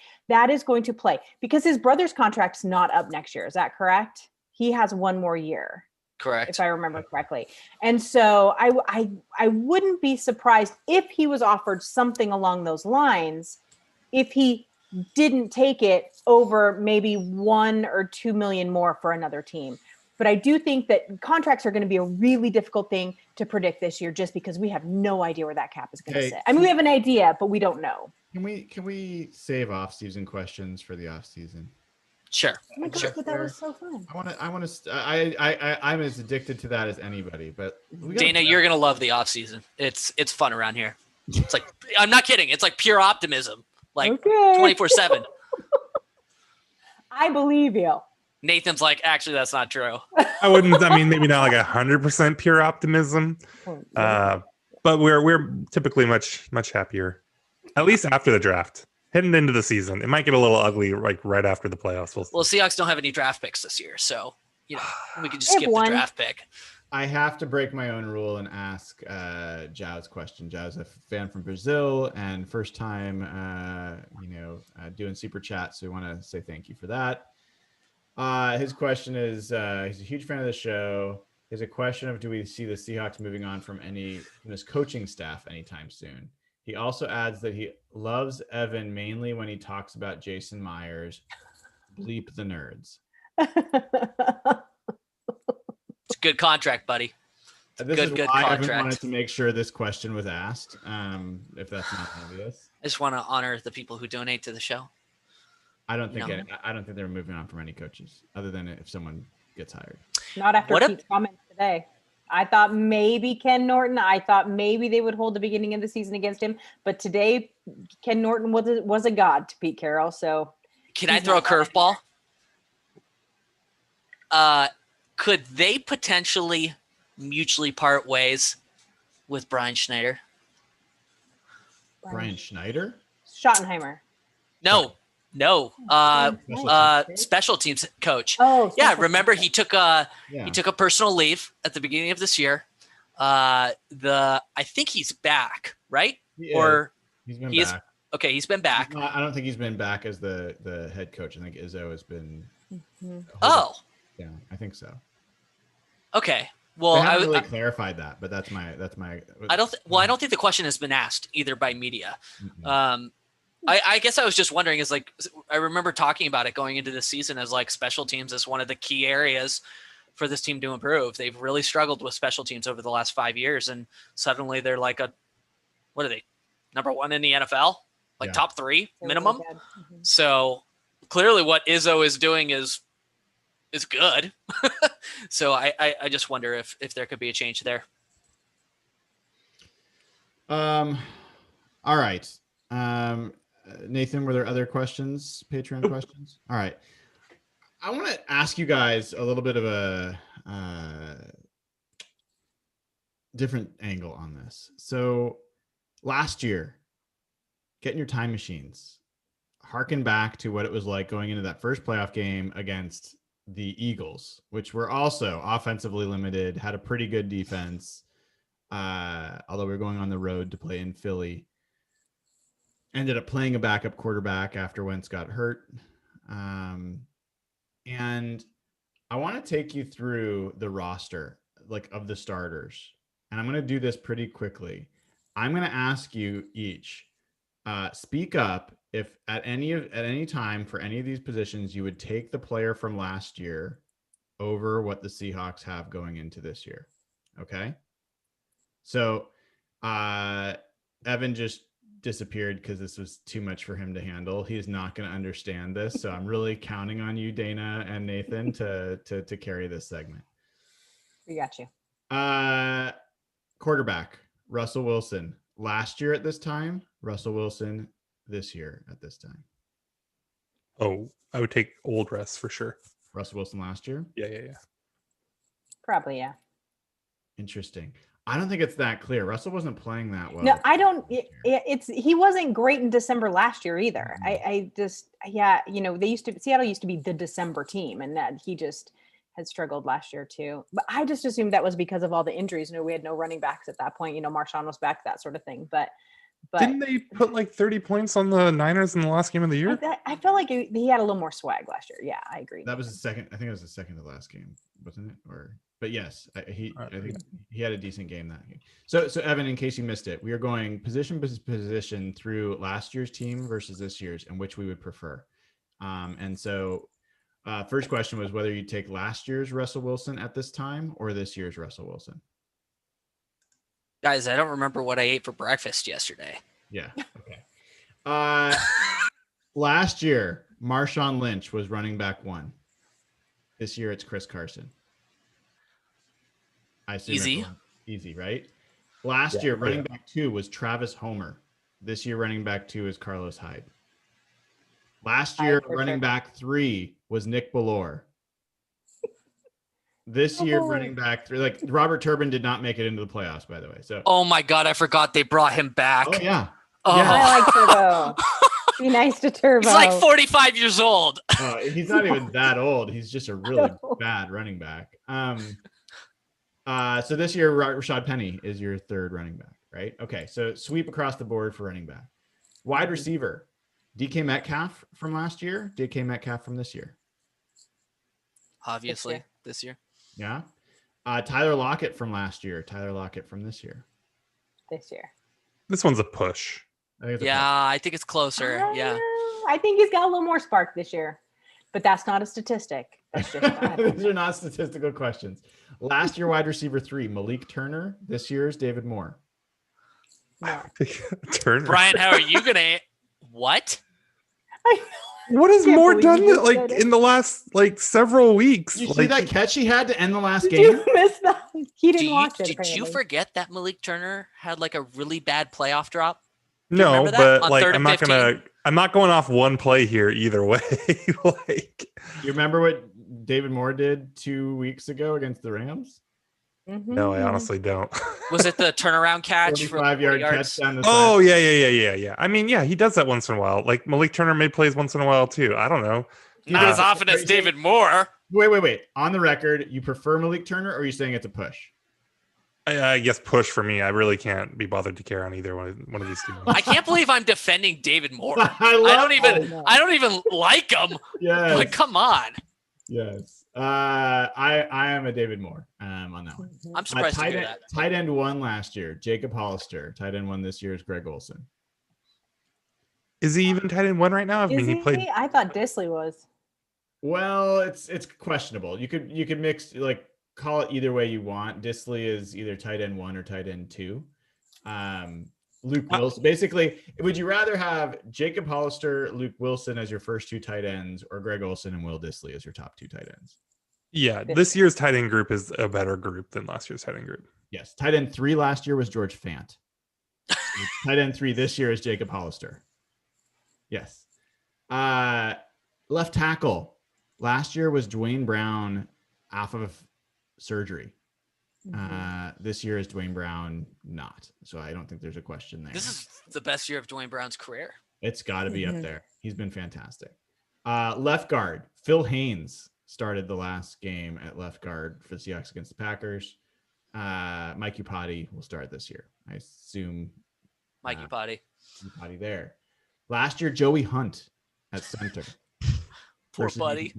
going to play because his brother's contract's not up next year. Is that correct? He has one more year. Correct. If I remember correctly. And so I wouldn't be surprised if he was offered something along those lines, if he didn't take it over maybe 1 or 2 million more for another team. But I do think that contracts are going to be a really difficult thing to predict this year just because we have no idea where that cap is going to sit. I mean, we have an idea, but we don't know. Can we save off-season questions for the off-season? Sure. Oh my gosh, but that was so fun. I'm as addicted to that as anybody, but Dayna, you're going to love the off-season. It's fun around here. It's like, I'm not kidding. It's like pure optimism, like 24/7. I believe you. Nathan's like, actually, that's not true. Maybe not like 100% pure optimism, but we're typically much happier, at least after the draft. Heading into the season, it might get a little ugly, like right after the playoffs. Well, Seahawks don't have any draft picks this year, so we can just skip the draft pick. I have to break my own rule and ask Jow's question. Jow's a fan from Brazil and first time, doing super chat, so we want to say thank you for that. His question is, he's a huge fan of the show. He has a question of, do we see the Seahawks moving on from his coaching staff anytime soon? He also adds that he loves Evan mainly when he talks about Jason Myers. Bleep the nerds. It's a good contract, buddy. This is why Evan wanted to make sure this question was asked, if that's not obvious. I just want to honor the people who donate to the show. I don't think they're moving on from any coaches other than if someone gets hired. Not after Pete's comments today. I thought maybe Ken Norton. I thought maybe they would hold the beginning of the season against him. But today, Ken Norton was a god to Pete Carroll. So can I throw a curveball? Could they potentially mutually part ways with Brian Schneider? Brian Schneider? Schottenheimer. No. Special teams coach. Oh, yeah. Remember, he took a personal leave at the beginning of this year. I think he's back, right? He's been back. Okay, he's been back. I don't think he's been back as the head coach. I think Izzo has been. Oh, Yeah, I think so. Okay. They Well, haven't really clarified that, but that's my. I don't think the question has been asked either by media. Mm-mm. I guess I was just wondering is like, I remember talking about it going into the season as like special teams as one of the key areas for this team to improve. They've really struggled with special teams over the last 5 years. And suddenly they're like what are they? Number 1 in the NFL, like top 3 minimum. Really So clearly what Izzo is doing is good. So I just wonder if there could be a change there. All right. Nathan, were there other questions, Patreon questions? All right. I want to ask you guys a little bit of a different angle on this. So last year, get in your time machines, harken back to what it was like going into that first playoff game against the Eagles, which were also offensively limited, had a pretty good defense. Although we were going on the road to play in Philly, ended up playing a backup quarterback after Wentz got hurt. And I want to take you through the roster, like of the starters. And I'm going to do this pretty quickly. I'm going to ask you each, speak up if at any time for any of these positions, you would take the player from last year over what the Seahawks have going into this year. Okay. So, Evan just disappeared because this was too much for him to handle. He's not going to understand this. So I'm really counting on you, Dayna and Nathan, to carry this segment. We got you. Quarterback, Russell Wilson. Last year at this time, Russell Wilson this year at this time. Oh, I would take old Russ for sure. Russell Wilson last year? Yeah. Probably, yeah. Interesting. I don't think it's that clear. Russell wasn't playing that well. No, I don't. He wasn't great in December last year either. Seattle used to be the December team, and that he just had struggled last year too. But I just assumed that was because of all the injuries. We had no running backs at that point. Marshawn was back, that sort of thing. But didn't they put like 30 points on the Niners in the last game of the year? I felt like he had a little more swag last year. Yeah, I agree. That was the second. I think it was the second to last game, wasn't it? But yes, I think he had a decent game that game. So Evan, in case you missed it, we are going position by position through last year's team versus this year's, and which we would prefer. And so, first question was whether you take last year's Russell Wilson at this time or this year's Russell Wilson. Guys, I don't remember what I ate for breakfast yesterday. Yeah. Okay. Last year, Marshawn Lynch was running back 1. This year, it's Chris Carson. I assume easy, right? Last year, running back 2 was Travis Homer. This year, running back 2 is Carlos Hyde. Last year, running back 3 was Nick Bellore. This year, running back 3, like Robert Turbin did not make it into the playoffs, by the way. So, oh my God, I forgot they brought him back. Oh yeah. Oh. Yeah. I like Turbo. Be nice to Turbo. He's like 45 years old. He's not even that old. He's just a really bad running back. So this year, Rashad Penny is your third running back, right? Okay, so sweep across the board for running back. Wide receiver, DK Metcalf from last year, DK Metcalf from this year. Obviously, this year. Yeah. Tyler Lockett from last year, Tyler Lockett from this year. This year. This one's a push. I think it's closer. Yeah. I think he's got a little more spark this year, but that's not a statistic. That's just these are not statistical questions. Last year, wide receiver 3, Malik Turner. This year's David Moore. Turner. Brian, how are you gonna? What? What has Moore done that, in the last several weeks? Did you see that catch he had to end the last game? Did you miss that? He didn't watch it. Did you forget that Malik Turner had a really bad playoff drop? No, but I'm not going off one play here either way. You remember what David Moore did 2 weeks ago against the Rams? Mm-hmm. No, I honestly don't. Was it the turnaround catch? 45-yard catch down the side? Oh, yeah. I mean, yeah, he does that once in a while. Malik Turner made plays once in a while too. I don't know. Not as often as David Moore. Wait. On the record, you prefer Malik Turner, or are you saying it's a push? I guess push for me. I really can't be bothered to care on either one of these two. I can't believe I'm defending David Moore. I don't even like him. Yeah. Come on. Yes. I am a David Moore on that one. I'm surprised to hear that. Tight end won last year. Jacob Hollister. Tight end won this year is Greg Olsen. Is he even tight end one right now? I mean, he played. I thought Disley was. Well, it's questionable. You could mix, like, call it either way you want. Disley is either tight end 1 or tight end 2. Luke Wilson. Basically, would you rather have Jacob Hollister, Luke Wilson as your first 2 tight ends, or Greg Olsen and Will Disley as your top 2 tight ends? Yeah, this year's tight end group is a better group than last year's tight end group. Yes. Tight end 3 last year was George Fant. Tight end 3 this year is Jacob Hollister. Yes. Left tackle last year was Dwayne Brown off of surgery. This year is Dwayne Brown not. So I don't think there's a question there. This is the best year of Dwayne Brown's career. It's got to be up there. He's been fantastic. Left guard, Phil Haynes started the last game at left guard for the Seahawks against the Packers. Mike Upati will start this year. I assume. Mike Upati there. Last year, Joey Hunt at center. Poor buddy.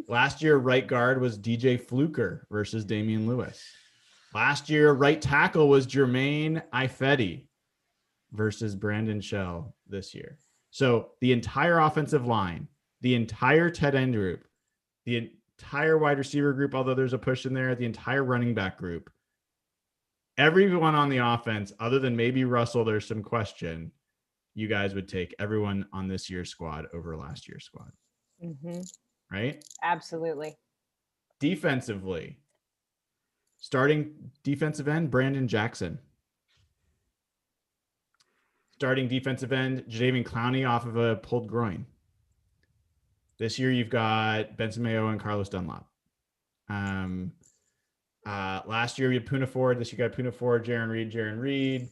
Last year, right guard was DJ Fluker versus Damian Lewis. Last year, right tackle was Jermaine Ifedi versus Brandon Shell this year. So the entire offensive line, the entire tight end group, the entire wide receiver group, although there's a push in there, the entire running back group, everyone on the offense, other than maybe Russell, there's some question, you guys would take everyone on this year's squad over last year's squad. Right? Absolutely. Defensively, starting defensive end, Brandon Jackson. Starting defensive end, Jadeveon Clowney off of a pulled groin. This year, you've got Benson Mayo and Carlos Dunlop. Last year, you had Poona Ford. This year, you got Poona Ford, Jaron Reed,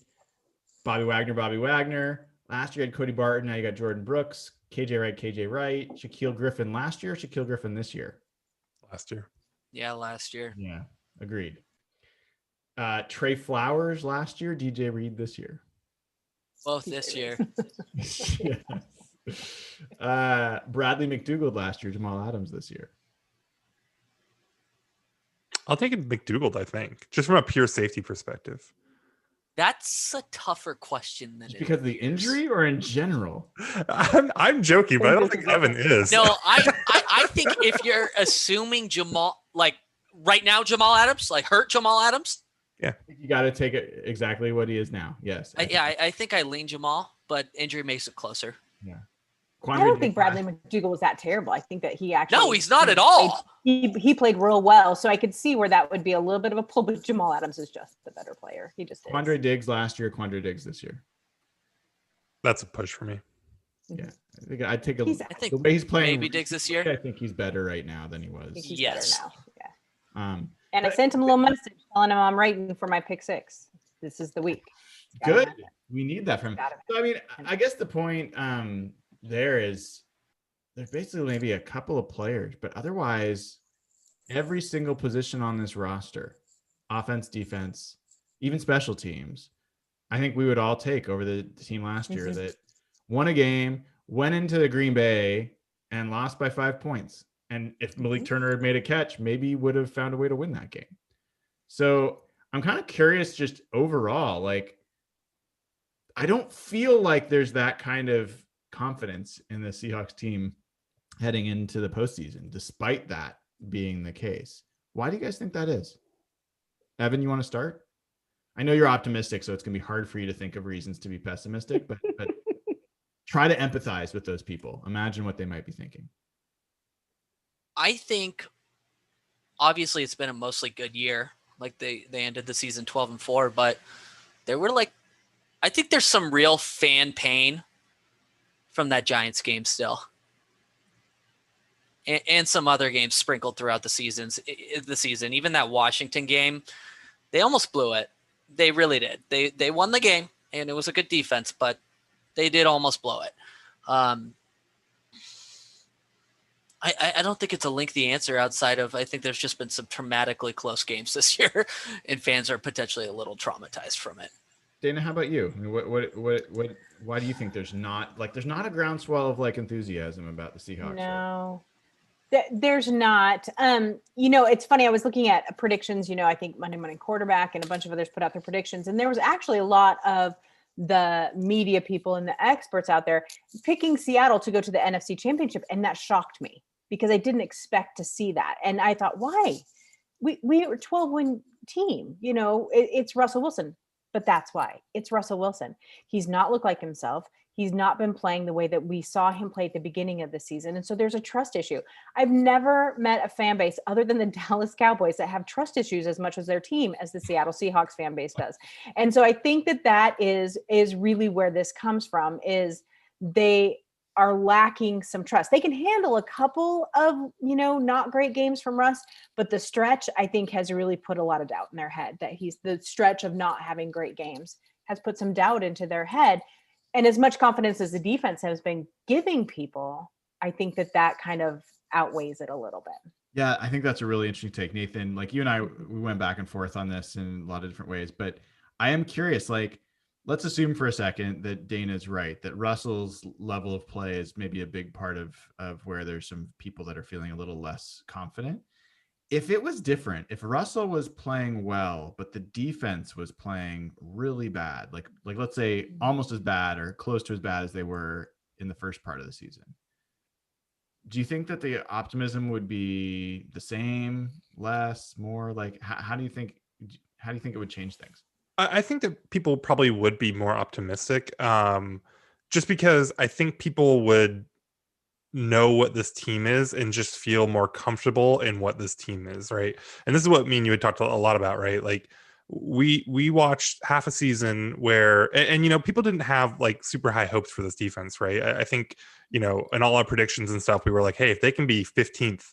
Bobby Wagner. Last year, you had Cody Barton. Now you got Jordan Brooks, KJ Wright, Shaquille Griffin last year, Shaquille Griffin this year. Last year. Yeah, agreed. Trey Flowers last year, DJ Reed this year. Both this year. Yes. Bradley McDougald last year, Jamal Adams this year. I'll take it McDougald, I think, just from a pure safety perspective. That's a tougher question than just because of the injury or in general? I'm joking, but I don't think Evan is. No, I think if you're assuming Jamal, like right now, Jamal Adams, like hurt Jamal Adams. Yeah, you got to take it exactly what he is now. Yes. I think I lean Jamal, but injury makes it closer. Yeah. I don't think Bradley McDougald was that terrible. I think that he actually. No, he's not at all. He played real well, so I could see where that would be a little bit of a pull. But Jamal Adams is just the better player. He just. Quandre Diggs last year, Quandre Diggs this year. That's a push for me. Yeah, I think I'd take a. I think the way he's playing. Maybe Diggs this year. I think he's better right now than he was. Yes. Better now. Yeah. And I sent him a little message telling him I'm writing for my pick 6. This is the week. Good. We need that from him. So, I mean, I guess the point there is there's basically maybe a couple of players, but otherwise every single position on this roster, offense, defense, even special teams, I think we would all take over the team last year that won a game, went into the Green Bay and lost by 5 points. And if Malik Turner had made a catch, maybe would have found a way to win that game. So I'm kind of curious just overall, like, I don't feel like there's that kind of confidence in the Seahawks team heading into the postseason, despite that being the case. Why do you guys think that is? Evan, you want to start? I know you're optimistic, so it's going to be hard for you to think of reasons to be pessimistic, but try to empathize with those people. Imagine what they might be thinking. I think obviously it's been a mostly good year. Like they ended the season 12-4, but there were I think there's some real fan from that Giants game still. And some other games sprinkled throughout the season. Even that Washington game, they almost blew it. They really did. They won the game, and it was a good defense, but they did almost blow it. I don't think it's a lengthy answer outside of I think there's just been some dramatically close games this year, and fans are potentially a little traumatized from it. Dayna, how about you? I mean, what why do you think there's not a groundswell of enthusiasm about the Seahawks? No. There's not. It's funny. I was looking at predictions. I think Monday Morning Quarterback and a bunch of others put out their predictions, and there was actually a lot of the media people and the experts out there picking Seattle to go to the NFC Championship, and that shocked me because I didn't expect to see that. And I thought, why? We were 12-win team. It's Russell Wilson, but that's why. It's Russell Wilson. He's not looked like himself. He's not been playing the way that we saw him play at the beginning of the season. And so there's a trust issue. I've never met a fan base other than the Dallas Cowboys that have trust issues as much as their team as the Seattle Seahawks fan base does. And so I think that is really where this comes from, is they are lacking some trust. They can handle a couple of, not great games from Russ, but the stretch, I think, has really put a lot of doubt in their head, that the stretch of not having great games has put some doubt into their head. And as much confidence as the defense has been giving people, I think that kind of outweighs it a little bit. Yeah, I think that's a really interesting take, Nathan. Like, you and I, we went back and forth on this in a lot of different ways, but I am curious, like, let's assume for a second that Dayna's right, that Russell's level of play is maybe a big part of where there's some people that are feeling a little less confident. If it was different, if Russell was playing well, but the defense was playing really bad, like let's say almost as bad or close to as bad as they were in the first part of the season, do you think that the optimism would be the same, less, more? Like, how do you think it would change things? I think that people probably would be more optimistic, just because I think people would know what this team is and just feel more comfortable in what this team is, right? And this is what me and you had talked a lot about, right? Like, we watched half a season where, and people didn't have like super high hopes for this defense, right? I think, in all our predictions and stuff, we were like, hey, if they can be 15th,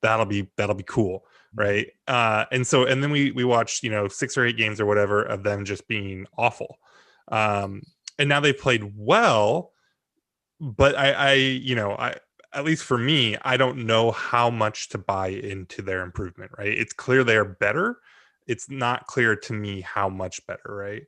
that'll be cool, right? And then we watched 6 or 8 games or whatever of them just being awful, and now they played well. But I at least for me, I don't know how much to buy into their improvement, right? It's clear they're better. It's not clear to me how much better, right?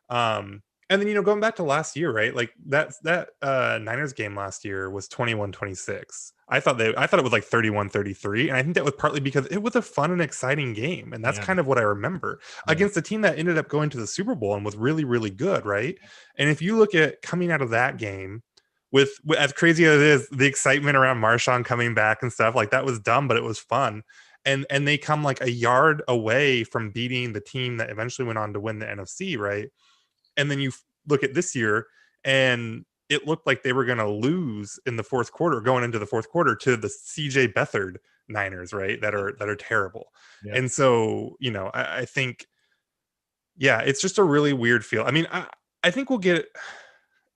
And then, going back to last year, right? Like that Niners game last year was 21-26. I thought it was like 31-33. And I think that was partly because it was a fun and exciting game. And that's kind of what I remember against a team that ended up going to the Super Bowl and was really, really good, right? And if you look at coming out of that game, with as crazy as it is, the excitement around Marshawn coming back and stuff, like that was dumb, but it was fun. And they come like a yard away from beating the team that eventually went on to win the NFC, right? And then you look at this year, and it looked like they were going to lose in the fourth quarter, going into the fourth quarter, to the CJ Beathard Niners, right? That are terrible. Yeah. And so, I think, it's just a really weird feel. I mean, I think we'll get it.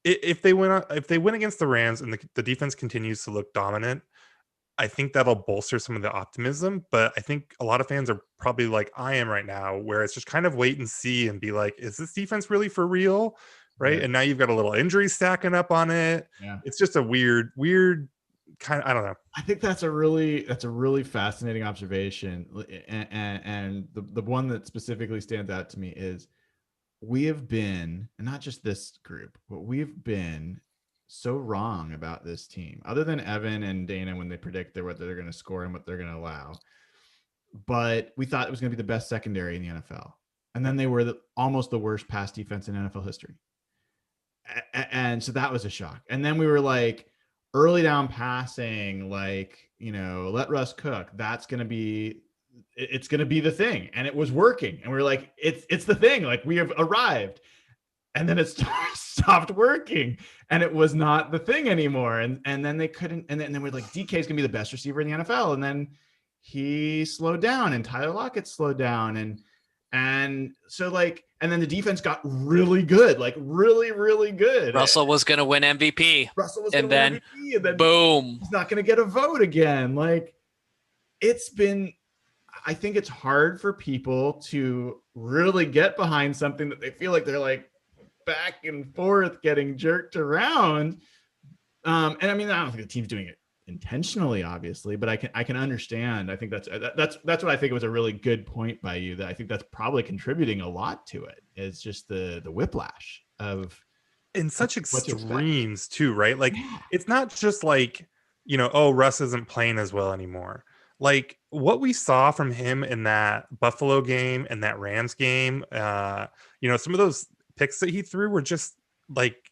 If they win against the Rams and the defense continues to look dominant, I think that'll bolster some of the optimism. But I think a lot of fans are probably like I am right now, where it's just kind of wait and see and be like, is this defense really for real? Right. Yeah. And now you've got a little injury stacking up on it. Yeah. It's just a weird kind of, I don't know. I think that's a really fascinating observation. And the one that specifically stands out to me is, we have been, and not just this group, but we've been so wrong about this team, other than Evan and Dayna when they predict what they're going to score and what they're going to allow. But we thought it was going to be the best secondary in the NFL. And then they were almost the worst pass defense in NFL history. And so that was a shock. And then we were like, early down passing, like, let Russ cook. It's going to be the thing. And it was working. And we were like, it's the thing. Like, we have arrived. And then it stopped working, and it was not the thing anymore. And then they couldn't. And then we're like, DK is going to be the best receiver in the NFL. And then he slowed down, and Tyler Lockett slowed down. And so and then the defense got really good, like really, really good. Russell was going to win MVP. And then boom. He's not going to get a vote again. Like, I think it's hard for people to really get behind something that they feel like they're like back and forth getting jerked around. And I mean, I don't think the team's doing it intentionally, obviously, but I can understand. I think that's what I think was a really good point by you, that I think that's probably contributing a lot to it. It's just the whiplash of in such extremes too, right? Like, it's not just like oh, Russ isn't playing as well anymore. Like what we saw from him in that Buffalo game and that Rams game, some of those picks that he threw were just like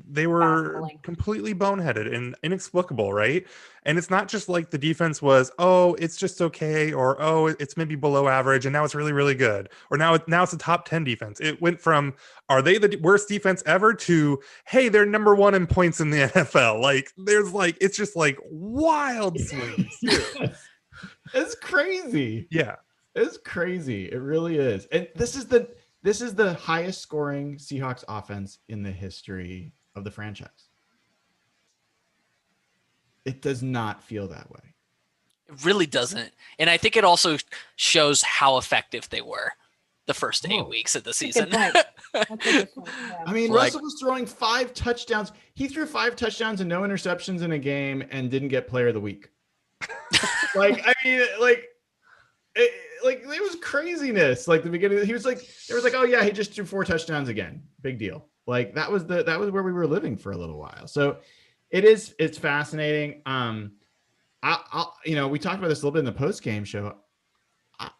they were Baffling. completely boneheaded and inexplicable, right? And it's not just like the defense was, oh, it's just okay, or oh, it's maybe below average, and now it's really, really good, or now it's a top 10 defense. It went from, are they the worst defense ever, to, hey, they're number one in points in the NFL. Like it's just like wild swings. It's crazy. Yeah, it's crazy. It really is. And this is the highest scoring Seahawks offense in the history of the franchise. It does not feel that way. It really doesn't. And I think it also shows how effective they were the first 8 weeks of the season. That's a good point. Yeah. I mean, Russell was throwing 5 touchdowns. He threw 5 touchdowns and no interceptions in a game and didn't get player of the week. It was craziness. Like the beginning, there was like, oh yeah, he just threw 4 touchdowns again. Big deal. Like that was where we were living for a little while. So it's fascinating. We talked about this a little bit in the post game show.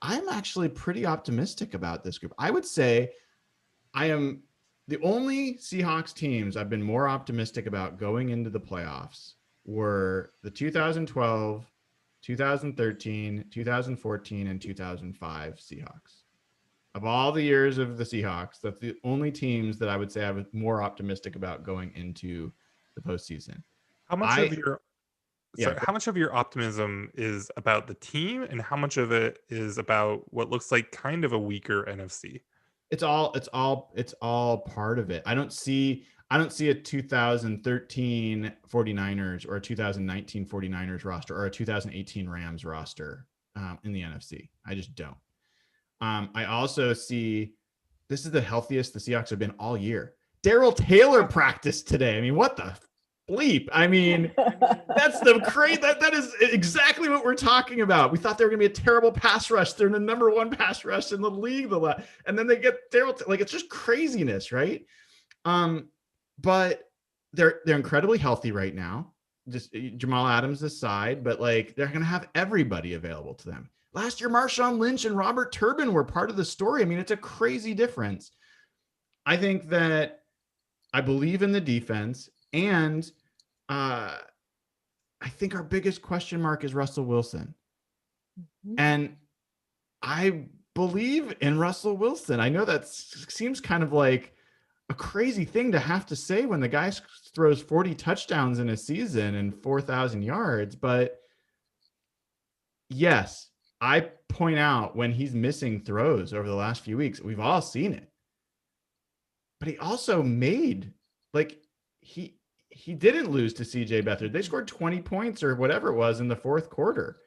I'm actually pretty optimistic about this group. I would say I am the only Seahawks teams I've been more optimistic about going into the playoffs were the 2012, 2013, 2014, and 2005 Seahawks. Of all the years of the Seahawks, that's the only teams that I would say I was more optimistic about going into the postseason. How much of your optimism is about the team, and how much of it is about what looks like kind of a weaker NFC? It's all part of it. I don't see a 2013 49ers or a 2019 49ers roster or a 2018 Rams roster in the NFC. I just don't. I also see this is the healthiest the Seahawks have been all year. Darrell Taylor practiced today. I mean, what the bleep? I mean, that's the crazy. That is exactly what we're talking about. We thought they were going to be a terrible pass rush. They're the number 1 pass rush in the league. And then they get Darrell. Like, it's just craziness, right? But they're incredibly healthy right now. Just Jamal Adams aside, but like they're going to have everybody available to them. Last year, Marshawn Lynch and Robert Turbin were part of the story. I mean, it's a crazy difference. I think that I believe in the defense, and I think our biggest question mark is Russell Wilson. Mm-hmm. And I believe in Russell Wilson. I know that seems kind of like a crazy thing to have to say when the guy throws 40 touchdowns in a season and 4,000 yards. But yes, I point out when he's missing throws over the last few weeks, we've all seen it. But he also made, like, he didn't lose to CJ Beathard. They scored 20 points or whatever it was in the fourth quarter.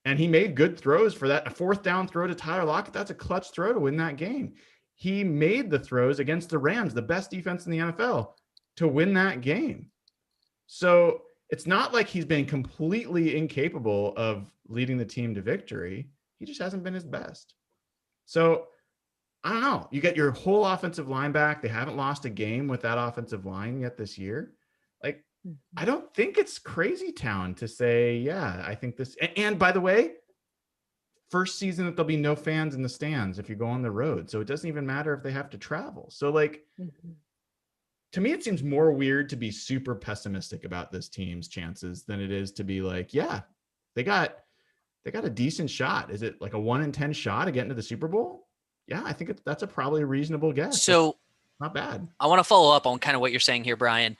And he made good throws for that. A 4th down throw to Tyler Lockett. That's a clutch throw to win that game. He made the throws against the Rams, the best defense in the NFL, to win that game. So it's not like he's been completely incapable of leading the team to victory. He just hasn't been his best. So I don't know. You get your whole offensive line back. They haven't lost a game with that offensive line yet this year. Like, I don't think it's crazy town to say, yeah, I think this. And by the way, first season that there'll be no fans in the stands if you go on the road. So it doesn't even matter if they have to travel. So like, to me, it seems more weird to be super pessimistic about this team's chances than it is to be like, yeah, they got a decent shot. Is it like a 1 in 10 shot of getting to the Super Bowl? Yeah, I think that's probably a reasonable guess. So not bad. I want to follow up on kind of what you're saying here, Brian.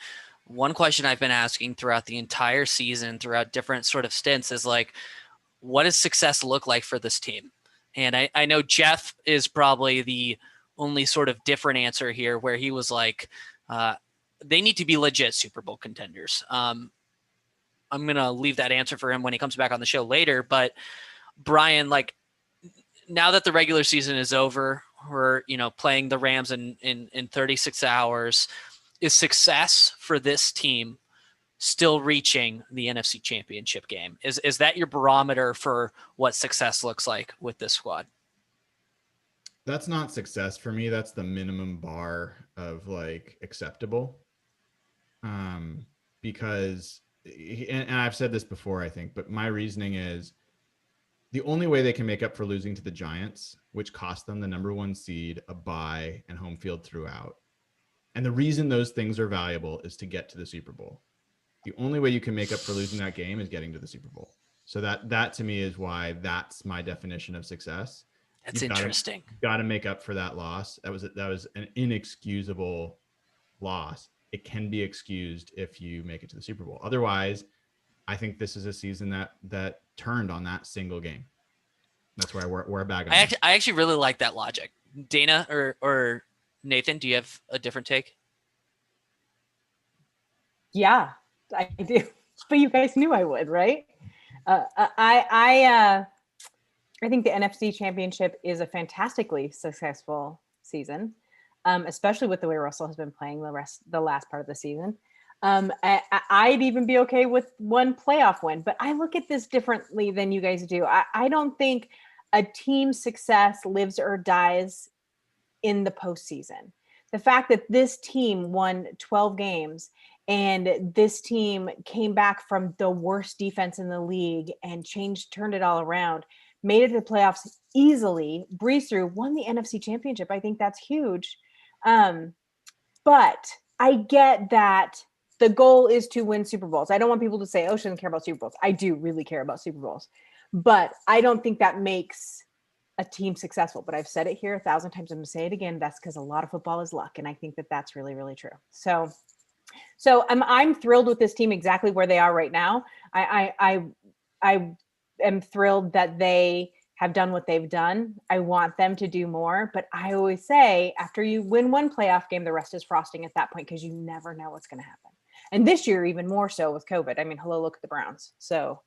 One question I've been asking throughout the entire season, throughout different sort of stints, is like, what does success look like for this team? And I know Jeff is probably the only sort of different answer here, where he was like, they need to be legit Super Bowl contenders. I'm going to leave that answer for him when he comes back on the show later. But Brian, like, now that the regular season is over, we're, playing the Rams in 36 hours, is success for this team still reaching the NFC Championship game? Is that your barometer for what success looks like with this squad? That's not success for me. That's the minimum bar of like acceptable. Because and I've said this before, I think, but my reasoning is the only way they can make up for losing to the Giants, which cost them the number 1 seed, a bye, and home field throughout. And the reason those things are valuable is to get to the Super Bowl. The only way you can make up for losing that game is getting to the Super Bowl. So that to me is why that's my definition of success. That's interesting. Got to make up for that loss. That was an inexcusable loss. It can be excused if you make it to the Super Bowl. Otherwise, I think this is a season that turned on that single game. That's why we're a bag. I actually really like that logic. Dayna or Nathan, do you have a different take? Yeah, I do. But you guys knew I would, right? I think the NFC Championship is a fantastically successful season, especially with the way Russell has been playing the last part of the season. I'd even be okay with one playoff win, but I look at this differently than you guys do. I don't think a team's success lives or dies in the postseason. The fact that this team won 12 games and this team came back from the worst defense in the league and turned it all around, made it to the playoffs easily, breezed through, won the NFC Championship. I think that's huge. But I get that the goal is to win Super Bowls. I don't want people to say, oh, she doesn't care about Super Bowls. I do really care about Super Bowls. But I don't think that makes a team successful. But I've said it here 1,000 times. I'm going to say it again. That's because a lot of football is luck. And I think that that's really, really true. So I'm thrilled with this team exactly where they are right now. I am thrilled that they have done what they've done. I want them to do more, but I always say after you win one playoff game, the rest is frosting at that point, because you never know what's going to happen. And this year, even more so with COVID. I mean, look at the Browns. So,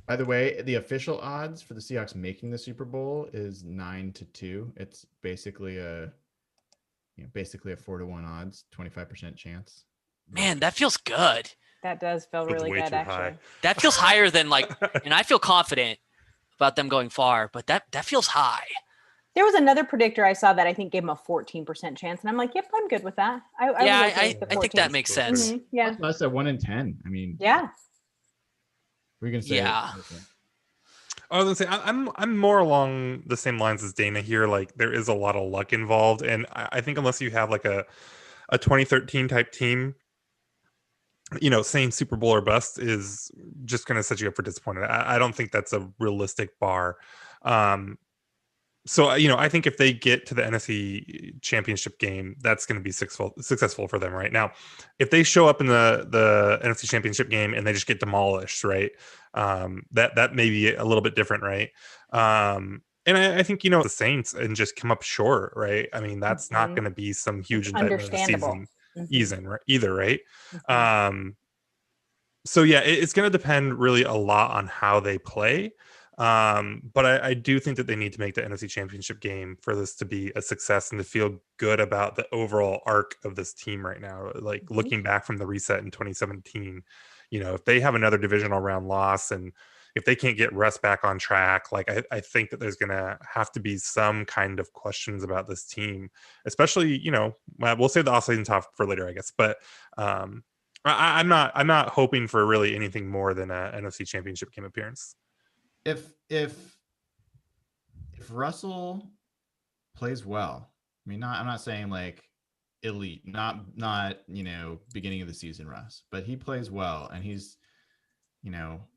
by the way, the official odds for the Seahawks making the Super Bowl is 9-2. It's basically a 4-1 odds, 25% chance. Man, that feels good. That does feel really good, actually. High. That feels higher than and I feel confident about them going far, but that feels high. There was another predictor I saw that I think gave him a 14% chance, and I'm like, yep, I'm good with that. I think that makes sense. Mm-hmm. Yeah, that's at 1 in 10. I mean, yeah. We're gonna say, yeah. I was gonna say I'm more along the same lines as Dayna here. Like, there is a lot of luck involved, and I think unless you have like a 2013 type team, saying Super Bowl or bust is just going to set you up for disappointment. I don't think that's a realistic bar. So, I think if they get to the NFC Championship game, that's going to be successful for them right now. If they show up in the NFC Championship game and they just get demolished, right? That may be a little bit different, right? And I think, the Saints and just come up short, right? I mean, that's not going to be some huge indictment of the season. Either, right? Mm-hmm. So yeah, it's going to depend really a lot on how they play. But I do think that they need to make the NFC Championship game for this to be a success and to feel good about the overall arc of this team right now. Like, looking back from the reset in 2017, if they have another divisional round loss and if they can't get Russ back on track, like I think that there's going to have to be some kind of questions about this team, especially, we'll save the offseason talk for later, I guess. But I'm not hoping for really anything more than an NFC Championship game appearance. If Russell plays well, I mean, I'm not saying like elite, not beginning of the season Russ, but he plays well and he's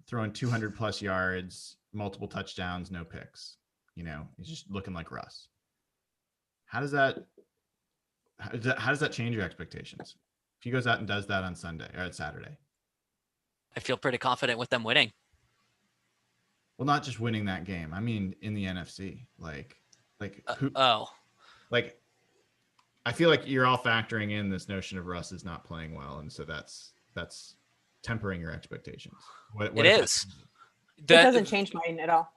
throwing 200 plus yards, multiple touchdowns, no picks. He's just looking like Russ. How does that change your expectations if he goes out and does that on Sunday or at Saturday? I feel pretty confident with them winning. Well, not just winning that game. I mean, in the NFC, I feel like you're all factoring in this notion of Russ is not playing well, and so that's tempering your expectations. What it is. It doesn't change mine at all.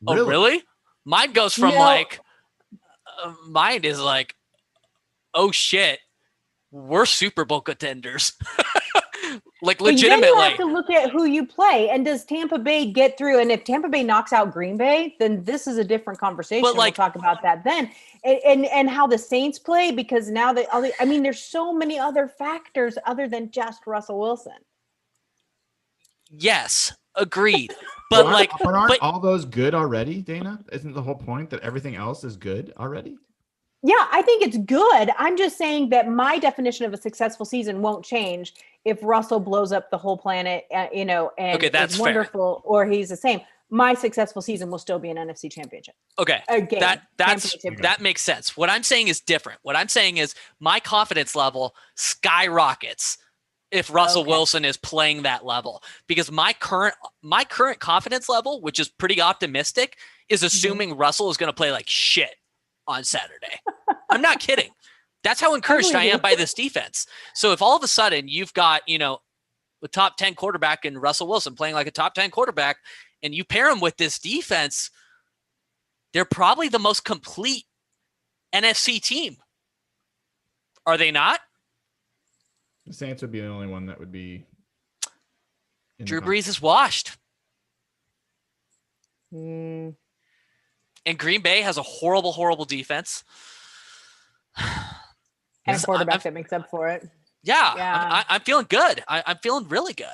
Oh, really? Mine goes from mine is like, oh shit, we're Super Bowl contenders. Like, legitimately. Then you have to look at who you play, and does Tampa Bay get through? And if Tampa Bay knocks out Green Bay, then this is a different conversation. But we'll talk about that then, and how the Saints play, because now there's so many other factors other than just Russell Wilson. Yes, agreed. But aren't all those good already, Dayna? Isn't the whole point that everything else is good already? Yeah, I think it's good. I'm just saying that my definition of a successful season won't change if Russell blows up the whole planet, and Okay, that's is wonderful, or he's the same. My successful season will still be an NFC championship. Okay, that makes sense. What I'm saying is different. What I'm saying is my confidence level skyrockets if Russell Wilson is playing that level, because my current confidence level, which is pretty optimistic, is assuming Russell is going to play like shit on Saturday. I'm not kidding. That's how encouraged I am by this defense. So if all of a sudden you've got, a top 10 quarterback in Russell Wilson playing like a top 10 quarterback, and you pair him with this defense, they're probably the most complete NFC team. Are they not? The Saints would be the only one that would be. Drew Brees is washed. Mm. And Green Bay has a horrible, horrible defense. And a quarterback that makes up for it. Yeah. I'm feeling good. I'm feeling really good.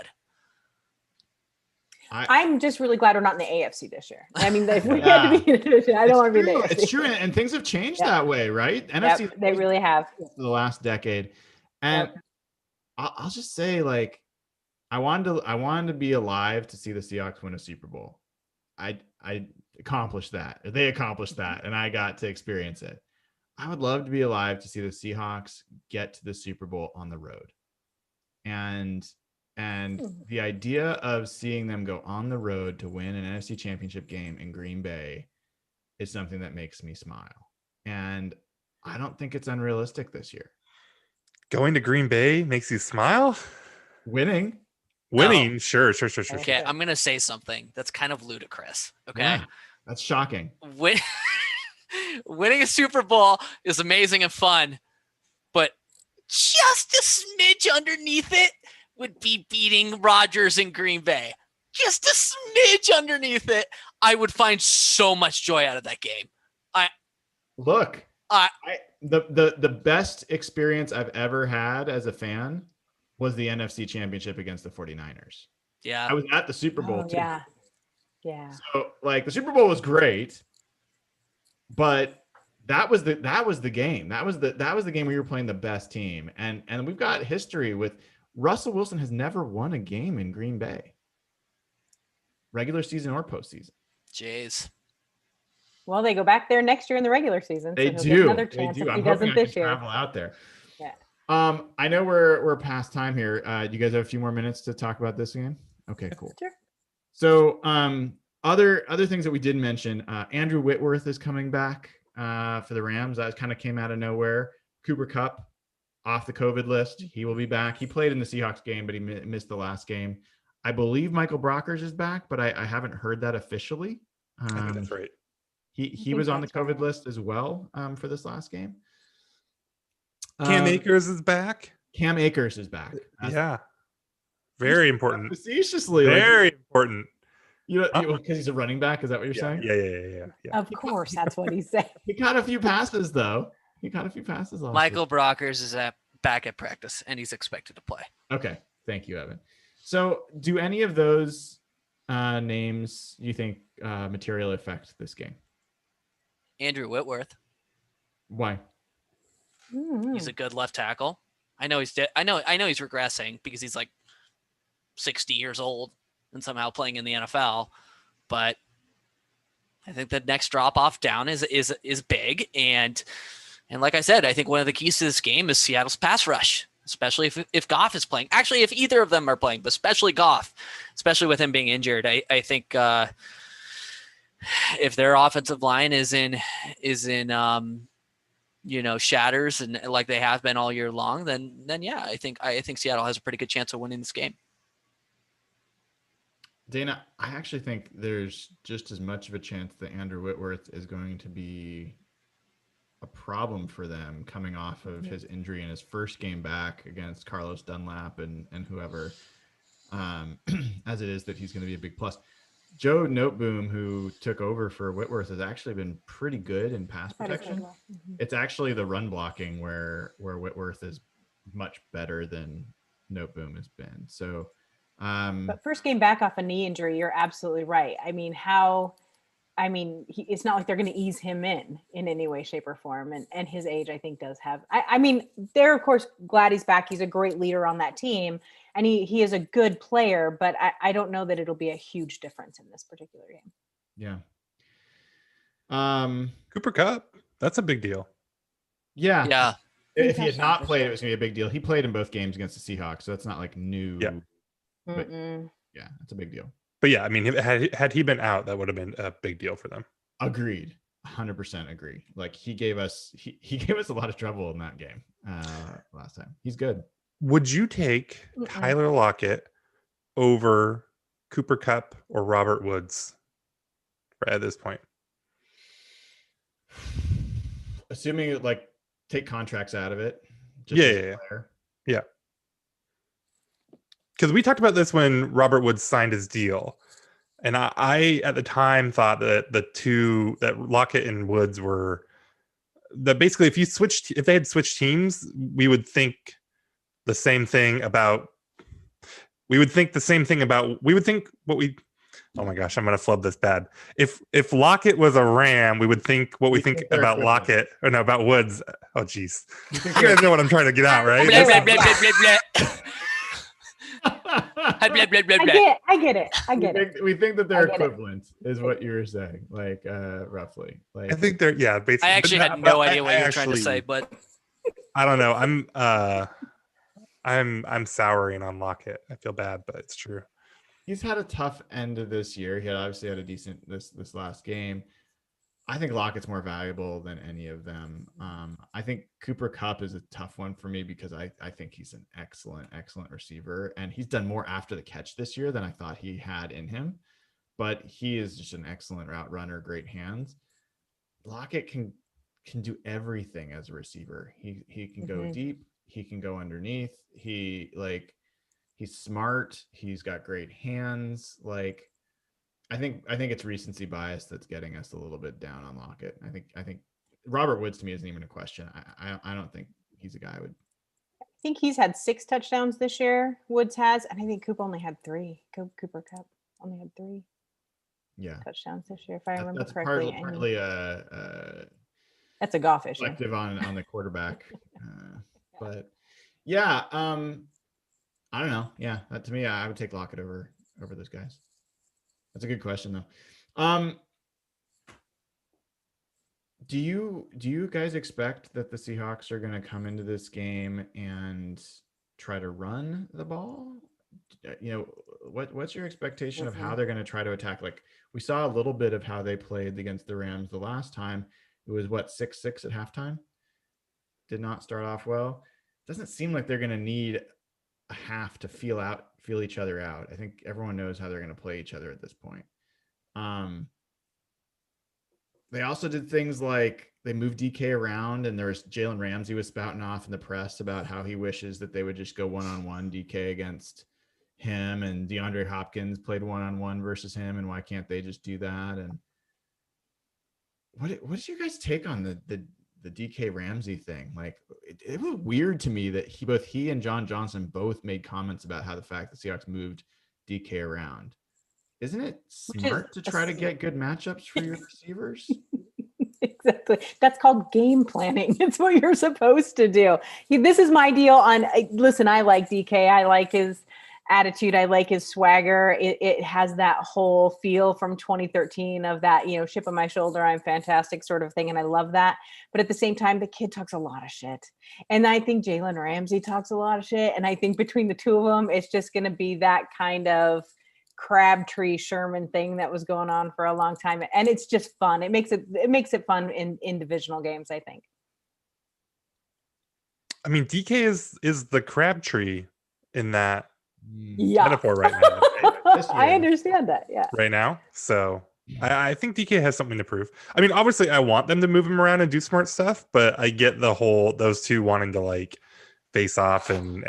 I'm just really glad we're not in the AFC this year. I mean, if we had to be in the division, I don't want to be in the AFC. It's true. And things have changed that way, right? NFC, they really have. For the last decade. And I'll just say, like, I wanted to be alive to see the Seahawks win a Super Bowl. I accomplished that. They accomplished that, and I got to experience it. I would love to be alive to see the Seahawks get to the Super Bowl on the road. And the idea of seeing them go on the road to win an NFC championship game in Green Bay is something that makes me smile. And I don't think it's unrealistic this year. Going to Green Bay makes you smile? Winning. No. Sure. Okay, I'm going to say something that's kind of ludicrous. Okay. Yeah, that's shocking. Winning a Super Bowl is amazing and fun, but just a smidge underneath it would be beating Rodgers in Green Bay. Just a smidge underneath it. I would find so much joy out of that game. The best experience I've ever had as a fan was the NFC Championship against the 49ers. Yeah. I was at the Super Bowl too. Yeah. So like the Super Bowl was great, but that was the game. That was the game where you were playing the best team. And we've got history with Russell Wilson has never won a game in Green Bay. Regular season or postseason. Jeez. Well, they go back there next year in the regular season. They so do. Another chance if he doesn't this year. Travel out there. Yeah. I know we're past time here. Do you guys have a few more minutes to talk about this game? Okay, cool. Sure. So, other things that we did mention, Andrew Whitworth is coming back for the Rams. That kind of came out of nowhere. Cooper Kupp off the COVID list. He will be back. He played in the Seahawks game, but he missed the last game. I believe Michael Brockers is back, but I haven't heard that officially. I think that's right. He was on the COVID list as well for this last game. Cam Akers is back. Cam Akers is back. Yeah. Very important. Facetiously. Very important. Because he's a running back. Is that what you're saying? Yeah. Of course, that's what he said. He caught a few passes, though. Last Michael week. Brockers is back at practice, and he's expected to play. Okay. Thank you, Evan. So do any of those names you think materially affect this game? Andrew Whitworth. Why? He's a good left tackle. I know he's regressing because he's like 60 years old and somehow playing in the NFL, but I think the next drop off down is big, and like I said, I think one of the keys to this game is Seattle's pass rush, especially if Goff is playing. Actually, if either of them are playing, but especially Goff, especially with him being injured, I think if their offensive line is in shatters and like they have been all year long, then yeah, I think Seattle has a pretty good chance of winning this game. Dayna, I actually think there's just as much of a chance that Andrew Whitworth is going to be a problem for them coming off of his injury in his first game back against Carlos Dunlap and whoever, as it is that he's going to be a big plus. Joe Noteboom, who took over for Whitworth, has actually been pretty good in pass protection. It's actually the run blocking where Whitworth is much better than Noteboom has been. So But first game back off a knee injury, you're absolutely right. I mean, it's not like they're going to ease him in any way, shape, or form. And his age, I think, does have. I mean, they're of course glad he's back. He's a great leader on that team, and he is a good player. But I don't know that it'll be a huge difference in this particular game. Yeah. Cooper Kupp, that's a big deal. Yeah. Yeah. If he had not played, it was gonna be a big deal. He played in both games against the Seahawks, so that's not like new. Yeah. But yeah, it's a big deal. But yeah, I mean, had he been out, that would have been a big deal for them. Agreed. 100% agree. Like he gave us a lot of trouble in that game last time. He's good. Would you take Tyler Lockett over Cooper Kupp or Robert Woods at this point? Assuming like take contracts out of it. Yeah. Because we talked about this when Robert Woods signed his deal. And I at the time thought that that Lockett and Woods were that basically if they had switched teams, we would think the same thing about oh my gosh, I'm gonna flub this bad. If Lockett was a Ram, we would think what we think about Lockett or no about Woods. Oh geez. You guys know what I'm trying to get out, right? I get it. We think that they're equivalent, is what you were saying, like roughly. Like I think they're basically. I actually had no idea what you were trying to say, but I don't know. I'm souring on Lockett. I feel bad, but it's true. He's had a tough end of this year. He obviously had a decent this last game. I think Lockett's more valuable than any of them. I think Cooper Kupp is a tough one for me because I think he's an excellent receiver, and he's done more after the catch this year than I thought he had in him. But he is just an excellent route runner, great hands. Lockett can do everything as a receiver. He can go deep. He can go underneath. He's smart. He's got great hands. Like. I think it's recency bias that's getting us a little bit down on Lockett. I think Robert Woods to me isn't even a question. I don't think he's a guy I would. I think he's had 6 touchdowns this year. Woods has, and I think Cooper only had 3. Cooper Kupp only had 3. Yeah, touchdowns this year, if I remember that's correctly. Partly that's a golf issue. Reflective on the quarterback, but yeah, I don't know. Yeah, that to me, I would take Lockett over those guys. That's a good question, though. Do you guys expect that the Seahawks are going to come into this game and try to run the ball? You know, what's your expectation of how they're going to try to attack? Like we saw a little bit of how they played against the Rams the last time. It was 6-6 at halftime. Did not start off well. Doesn't seem like they're going to need a half to feel each other out. I think everyone knows how they're going to play each other at this point. They also did things like they moved DK around, and there's Jalen Ramsey was spouting off in the press about how he wishes that they would just go one-on-one DK against him, and DeAndre Hopkins played one-on-one versus him, and why can't they just do that? And what's your guys' take on the DK Ramsey thing? Like it was weird to me that both he and John Johnson both made comments about how the fact that Seahawks moved DK around. Isn't it smart to try to get good matchups for your receivers? Exactly. That's called game planning. It's what you're supposed to do. This is my deal on, listen, I like DK. I like his attitude. I like his swagger. It has that whole feel from 2013 of that, chip on my shoulder, I'm fantastic sort of thing. And I love that. But at the same time, the kid talks a lot of shit. And I think Jalen Ramsey talks a lot of shit. And I think between the two of them, it's just going to be that kind of Crabtree Sherman thing that was going on for a long time. And it's just fun. It makes it fun in divisional games, I think. I mean, DK is the Crabtree in that metaphor right now. I understand that. Yeah. Right now. So I think DK has something to prove. I mean, obviously I want them to move him around and do smart stuff, but I get those two wanting to like face off and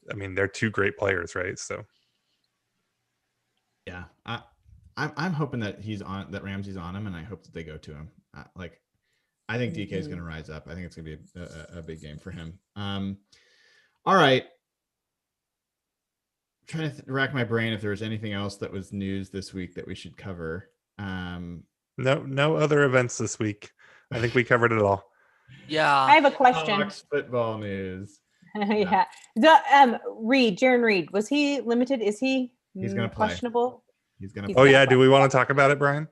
I mean, they're two great players, right? So yeah, I'm hoping that that Ramsey's on him, and I hope that they go to him. I think DK is going to rise up. I think it's going to be a big game for him. All right. trying to rack my brain if there was anything else that was news this week that we should cover. No other events this week. I think we covered it all. Yeah. I have a question. Fox football news. Yeah. Jaron Reed, was he limited? Is he He's gonna play. questionable? He's gonna. Oh yeah, do we want to talk about it, Brian?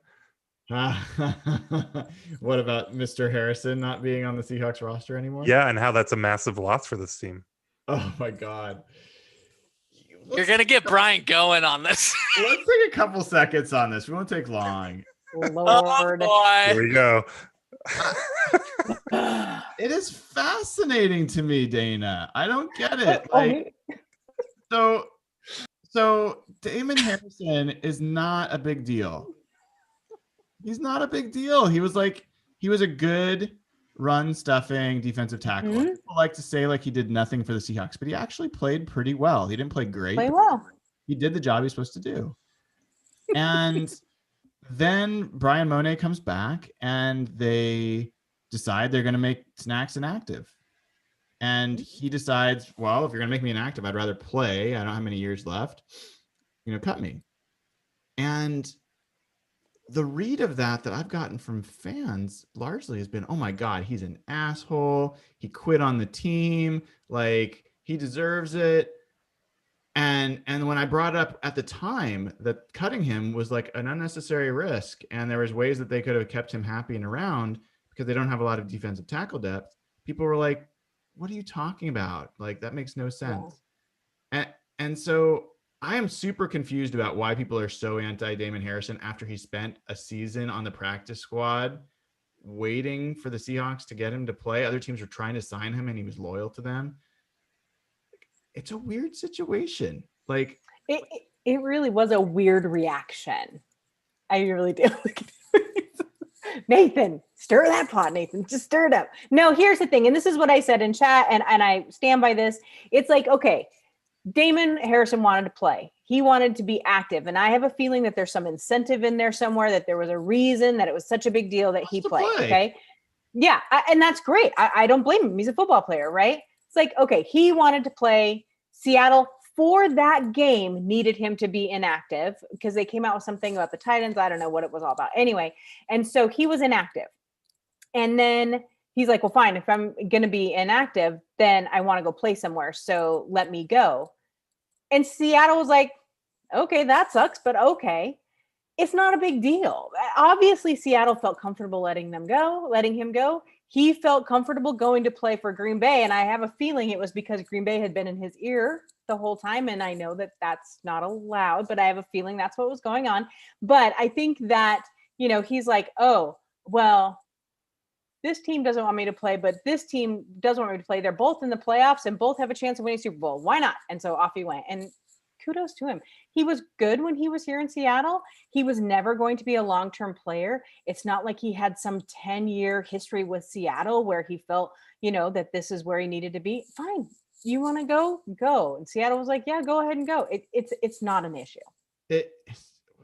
What about Mr. Harrison not being on the Seahawks roster anymore? Yeah, and how that's a massive loss for this team. Oh my God. You're going to get Brian going on this. Let's take a couple seconds on this. We won't take long. Lord. Oh, Here boy. we go. It is fascinating to me, Dana. I don't get it. Like, so Damon Harrison is not a big deal. He's not a big deal. He was a good run stuffing defensive tackle. Mm-hmm. People like to say like he did nothing for the Seahawks, but he actually played pretty well. He didn't play great. Play well. He did the job he's supposed to do. And then Brian Monet comes back and they decide they're going to make Snacks inactive. And he decides, well, if you're going to make me inactive, I'd rather play. I don't have many years left. Cut me. And the read of that I've gotten from fans largely has been, oh my God, he's an asshole. He quit on the team. Like, he deserves it. And when I brought up at the time that cutting him was like an unnecessary risk, and there was ways that they could have kept him happy and around because they don't have a lot of defensive tackle depth, people were like, what are you talking about? Like, that makes no sense. Yeah. And so I am super confused about why people are so anti-Damon Harrison after he spent a season on the practice squad waiting for the Seahawks to get him to play. Other teams were trying to sign him and he was loyal to them. It's a weird situation. Like, it really was a weird reaction. I really do. Nathan, stir that pot, Nathan. Just stir it up. No, here's the thing. And this is what I said in chat, and I stand by this. It's like, okay, Damon Harrison wanted to play. He wanted to be active. And I have a feeling that there's some incentive in there somewhere, that there was a reason that it was such a big deal that he played. Okay. Yeah. And that's great. I don't blame him. He's a football player, right? It's like, okay, he wanted to play. Seattle for that game needed him to be inactive because they came out with something about the Titans. I don't know what it was all about. Anyway. And so he was inactive. And then he's like, well, fine. If I'm going to be inactive, then I want to go play somewhere. So let me go. And Seattle was like, okay, that sucks, but okay. It's not a big deal. Obviously, Seattle felt comfortable letting him go. He felt comfortable going to play for Green Bay. And I have a feeling it was because Green Bay had been in his ear the whole time. And I know that that's not allowed, but I have a feeling that's what was going on. But I think that, he's like, oh, well, this team doesn't want me to play, but this team does want me to play. They're both in the playoffs and both have a chance of winning Super Bowl. Why not? And so off he went. And kudos to him. He was good when he was here in Seattle. He was never going to be a long-term player. It's not like he had some 10-year history with Seattle where he felt, that this is where he needed to be. Fine. You want to go. And Seattle was like, yeah, go ahead and go. It's not an issue.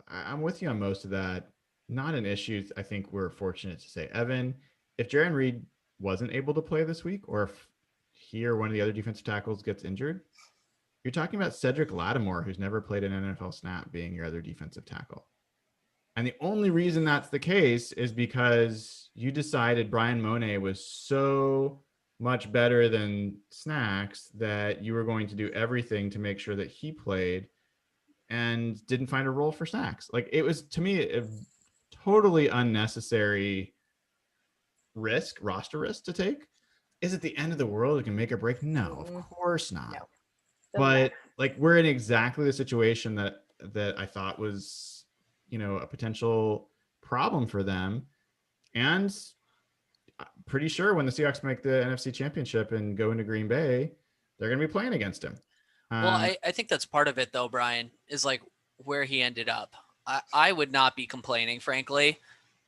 I'm with you on most of that. Not an issue. I think we're fortunate to say, Evan, if Jaron Reed wasn't able to play this week, or if he or one of the other defensive tackles gets injured, you're talking about Cedric Lattimore, who's never played an NFL snap, being your other defensive tackle. And the only reason that's the case is because you decided Brian Monet was so much better than Snacks that you were going to do everything to make sure that he played and didn't find a role for Snacks. Like, it was, to me, a totally unnecessary roster risk to take. Is it the end of the world? It can make or break? No, of course not. No. But like, we're in exactly the situation that I thought was, a potential problem for them. And I'm pretty sure when the Seahawks make the NFC Championship and go into Green Bay, they're going to be playing against him. Well, I think that's part of it, though, Brian, is like where he ended up. I would not be complaining, frankly,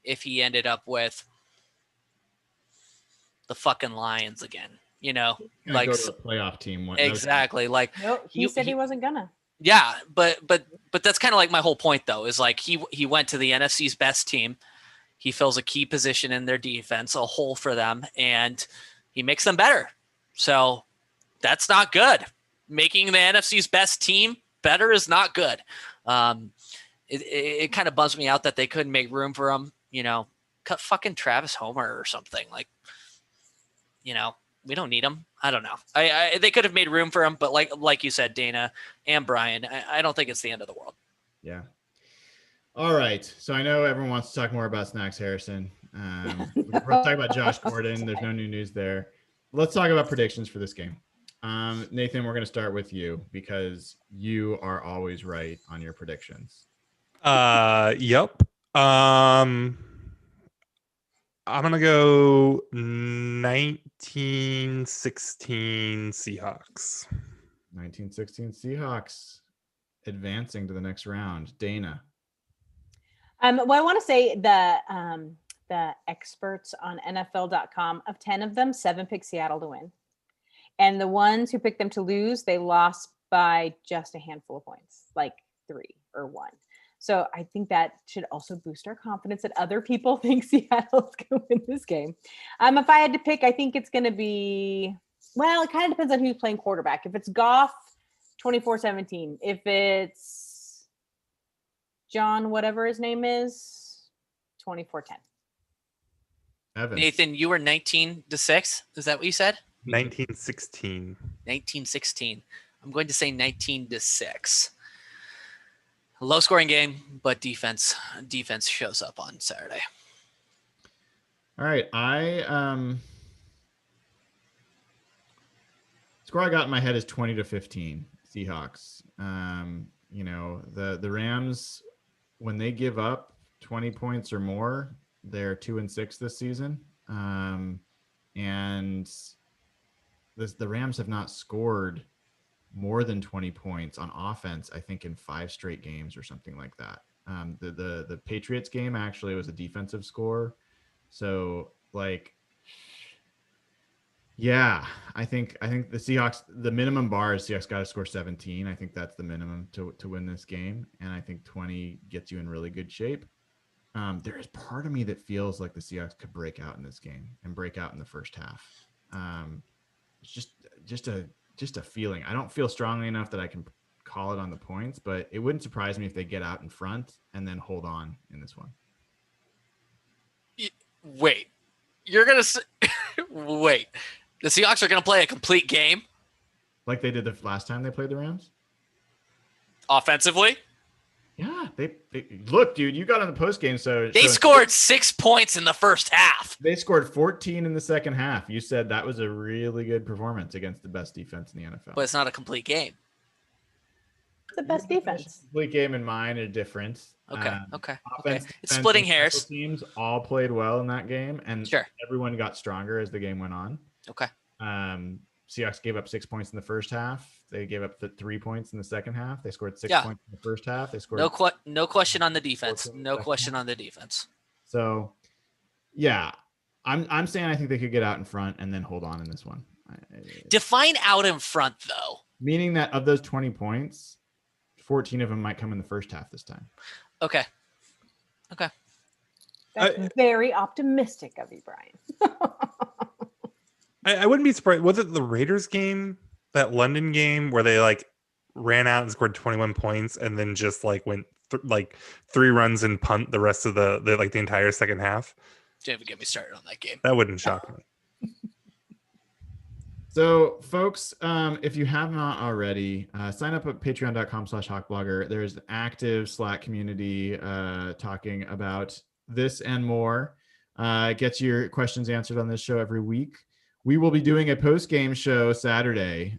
if he ended up with the fucking Lions again. Like go to a playoff team. Exactly. Like, nope, he said he wasn't gonna. Yeah, but that's kind of like my whole point, though, is like he went to the NFC's best team. He fills a key position in their defense, a hole for them, and he makes them better. So that's not good. Making the NFC's best team better is not good. It kind of bums me out that they couldn't make room for him. Cut fucking Travis Homer or something. Like, we don't need him. I don't know. They could have made room for him, but like you said, Dayna and Brian, I don't think it's the end of the world. Yeah. All right. So I know everyone wants to talk more about Snacks Harrison. We're talking about Josh Gordon. There's no new news there. Let's talk about predictions for this game. Nathan, we're going to start with you because you are always right on your predictions. Yep. I'm going to go 1916 Seahawks. 1916 Seahawks advancing to the next round. Dayna. Well, I want to say the experts on NFL.com, of 10 of them, 7 picked Seattle to win. And the ones who picked them to lose, they lost by just a handful of points, like 3 or 1. So I think that should also boost our confidence that other people think Seattle's going to win this game. If I had to pick, I think it's going to be, well, it kind of depends on who's playing quarterback. If it's Goff, 24-17. If it's John, whatever his name is, 24-10. Evans. Nathan, you were 19-6. Is that what you said? 1916. 1916. I'm going to say 19-6. Low scoring game, but defense shows up on Saturday. All right. Score I got in my head is 20-15 Seahawks. The Rams, when they give up 20 points or more, they're 2-6 this season. And the Rams have not scored more than 20 points on offense, I think, in 5 straight games or something like that. The Patriots game actually was a defensive score. So I think the Seahawks, the minimum bar is Seahawks got to score 17. I think that's the minimum to win this game. And I think 20 gets you in really good shape. There is part of me that feels like the Seahawks could break out in this game and break out in the first half. It's just a feeling. I don't feel strongly enough that I can call it on the points, but it wouldn't surprise me if they get out in front and then hold on in this one. Wait, you're going to wait. The Seahawks are going to play a complete game? Like they did the last time they played the Rams? Offensively? Yeah, they look, dude, you got on the post game, so they scored 6 points in the first half. They scored 14 in the second half. You said that was a really good performance against the best defense in the NFL. But it's not a complete game. It's the best defense. Complete game and mine are different. Okay. Offense, It's splitting hairs. Teams all played well in that game, and sure, everyone got stronger as the game went on. Okay. Seahawks gave up 6 points in the first half. They gave up 3 points in the second half. They scored 6 points in the first half. They scored no question on the defense. No question on the defense. So, yeah, I'm saying I think they could get out in front and then hold on in this one. Define out in front, though. Meaning that of those 20 points, 14 of them might come in the first half this time. Okay. That's very optimistic of you, Brian. I wouldn't be surprised. Was it the Raiders game, that London game, where they ran out and scored 21 points and then just went 3 runs and punt the rest of the entire second half? Don't even get me started on that game. That wouldn't shock me. So, folks, if you have not already, sign up at patreon.com/hawkblogger. There's an active Slack community talking about this and more. Gets your questions answered on this show every week. We will be doing a post-game show Saturday.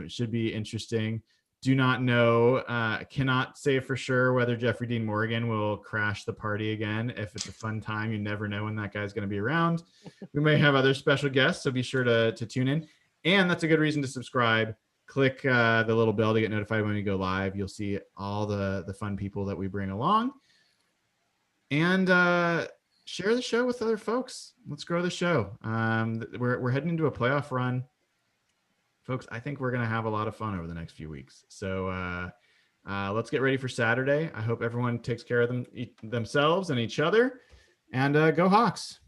Should be interesting. Do not know, cannot say for sure whether Jeffrey Dean Morgan will crash the party again. If it's a fun time, you never know when that guy's going to be around. We may have other special guests, so be sure to tune in. And that's a good reason to subscribe. Click the little bell to get notified when we go live. You'll see all the fun people that we bring along. And share the show with other folks. Let's grow the show. We're heading into a playoff run. Folks, I think we're going to have a lot of fun over the next few weeks. So let's get ready for Saturday. I hope everyone takes care of themselves and each other. And go Hawks.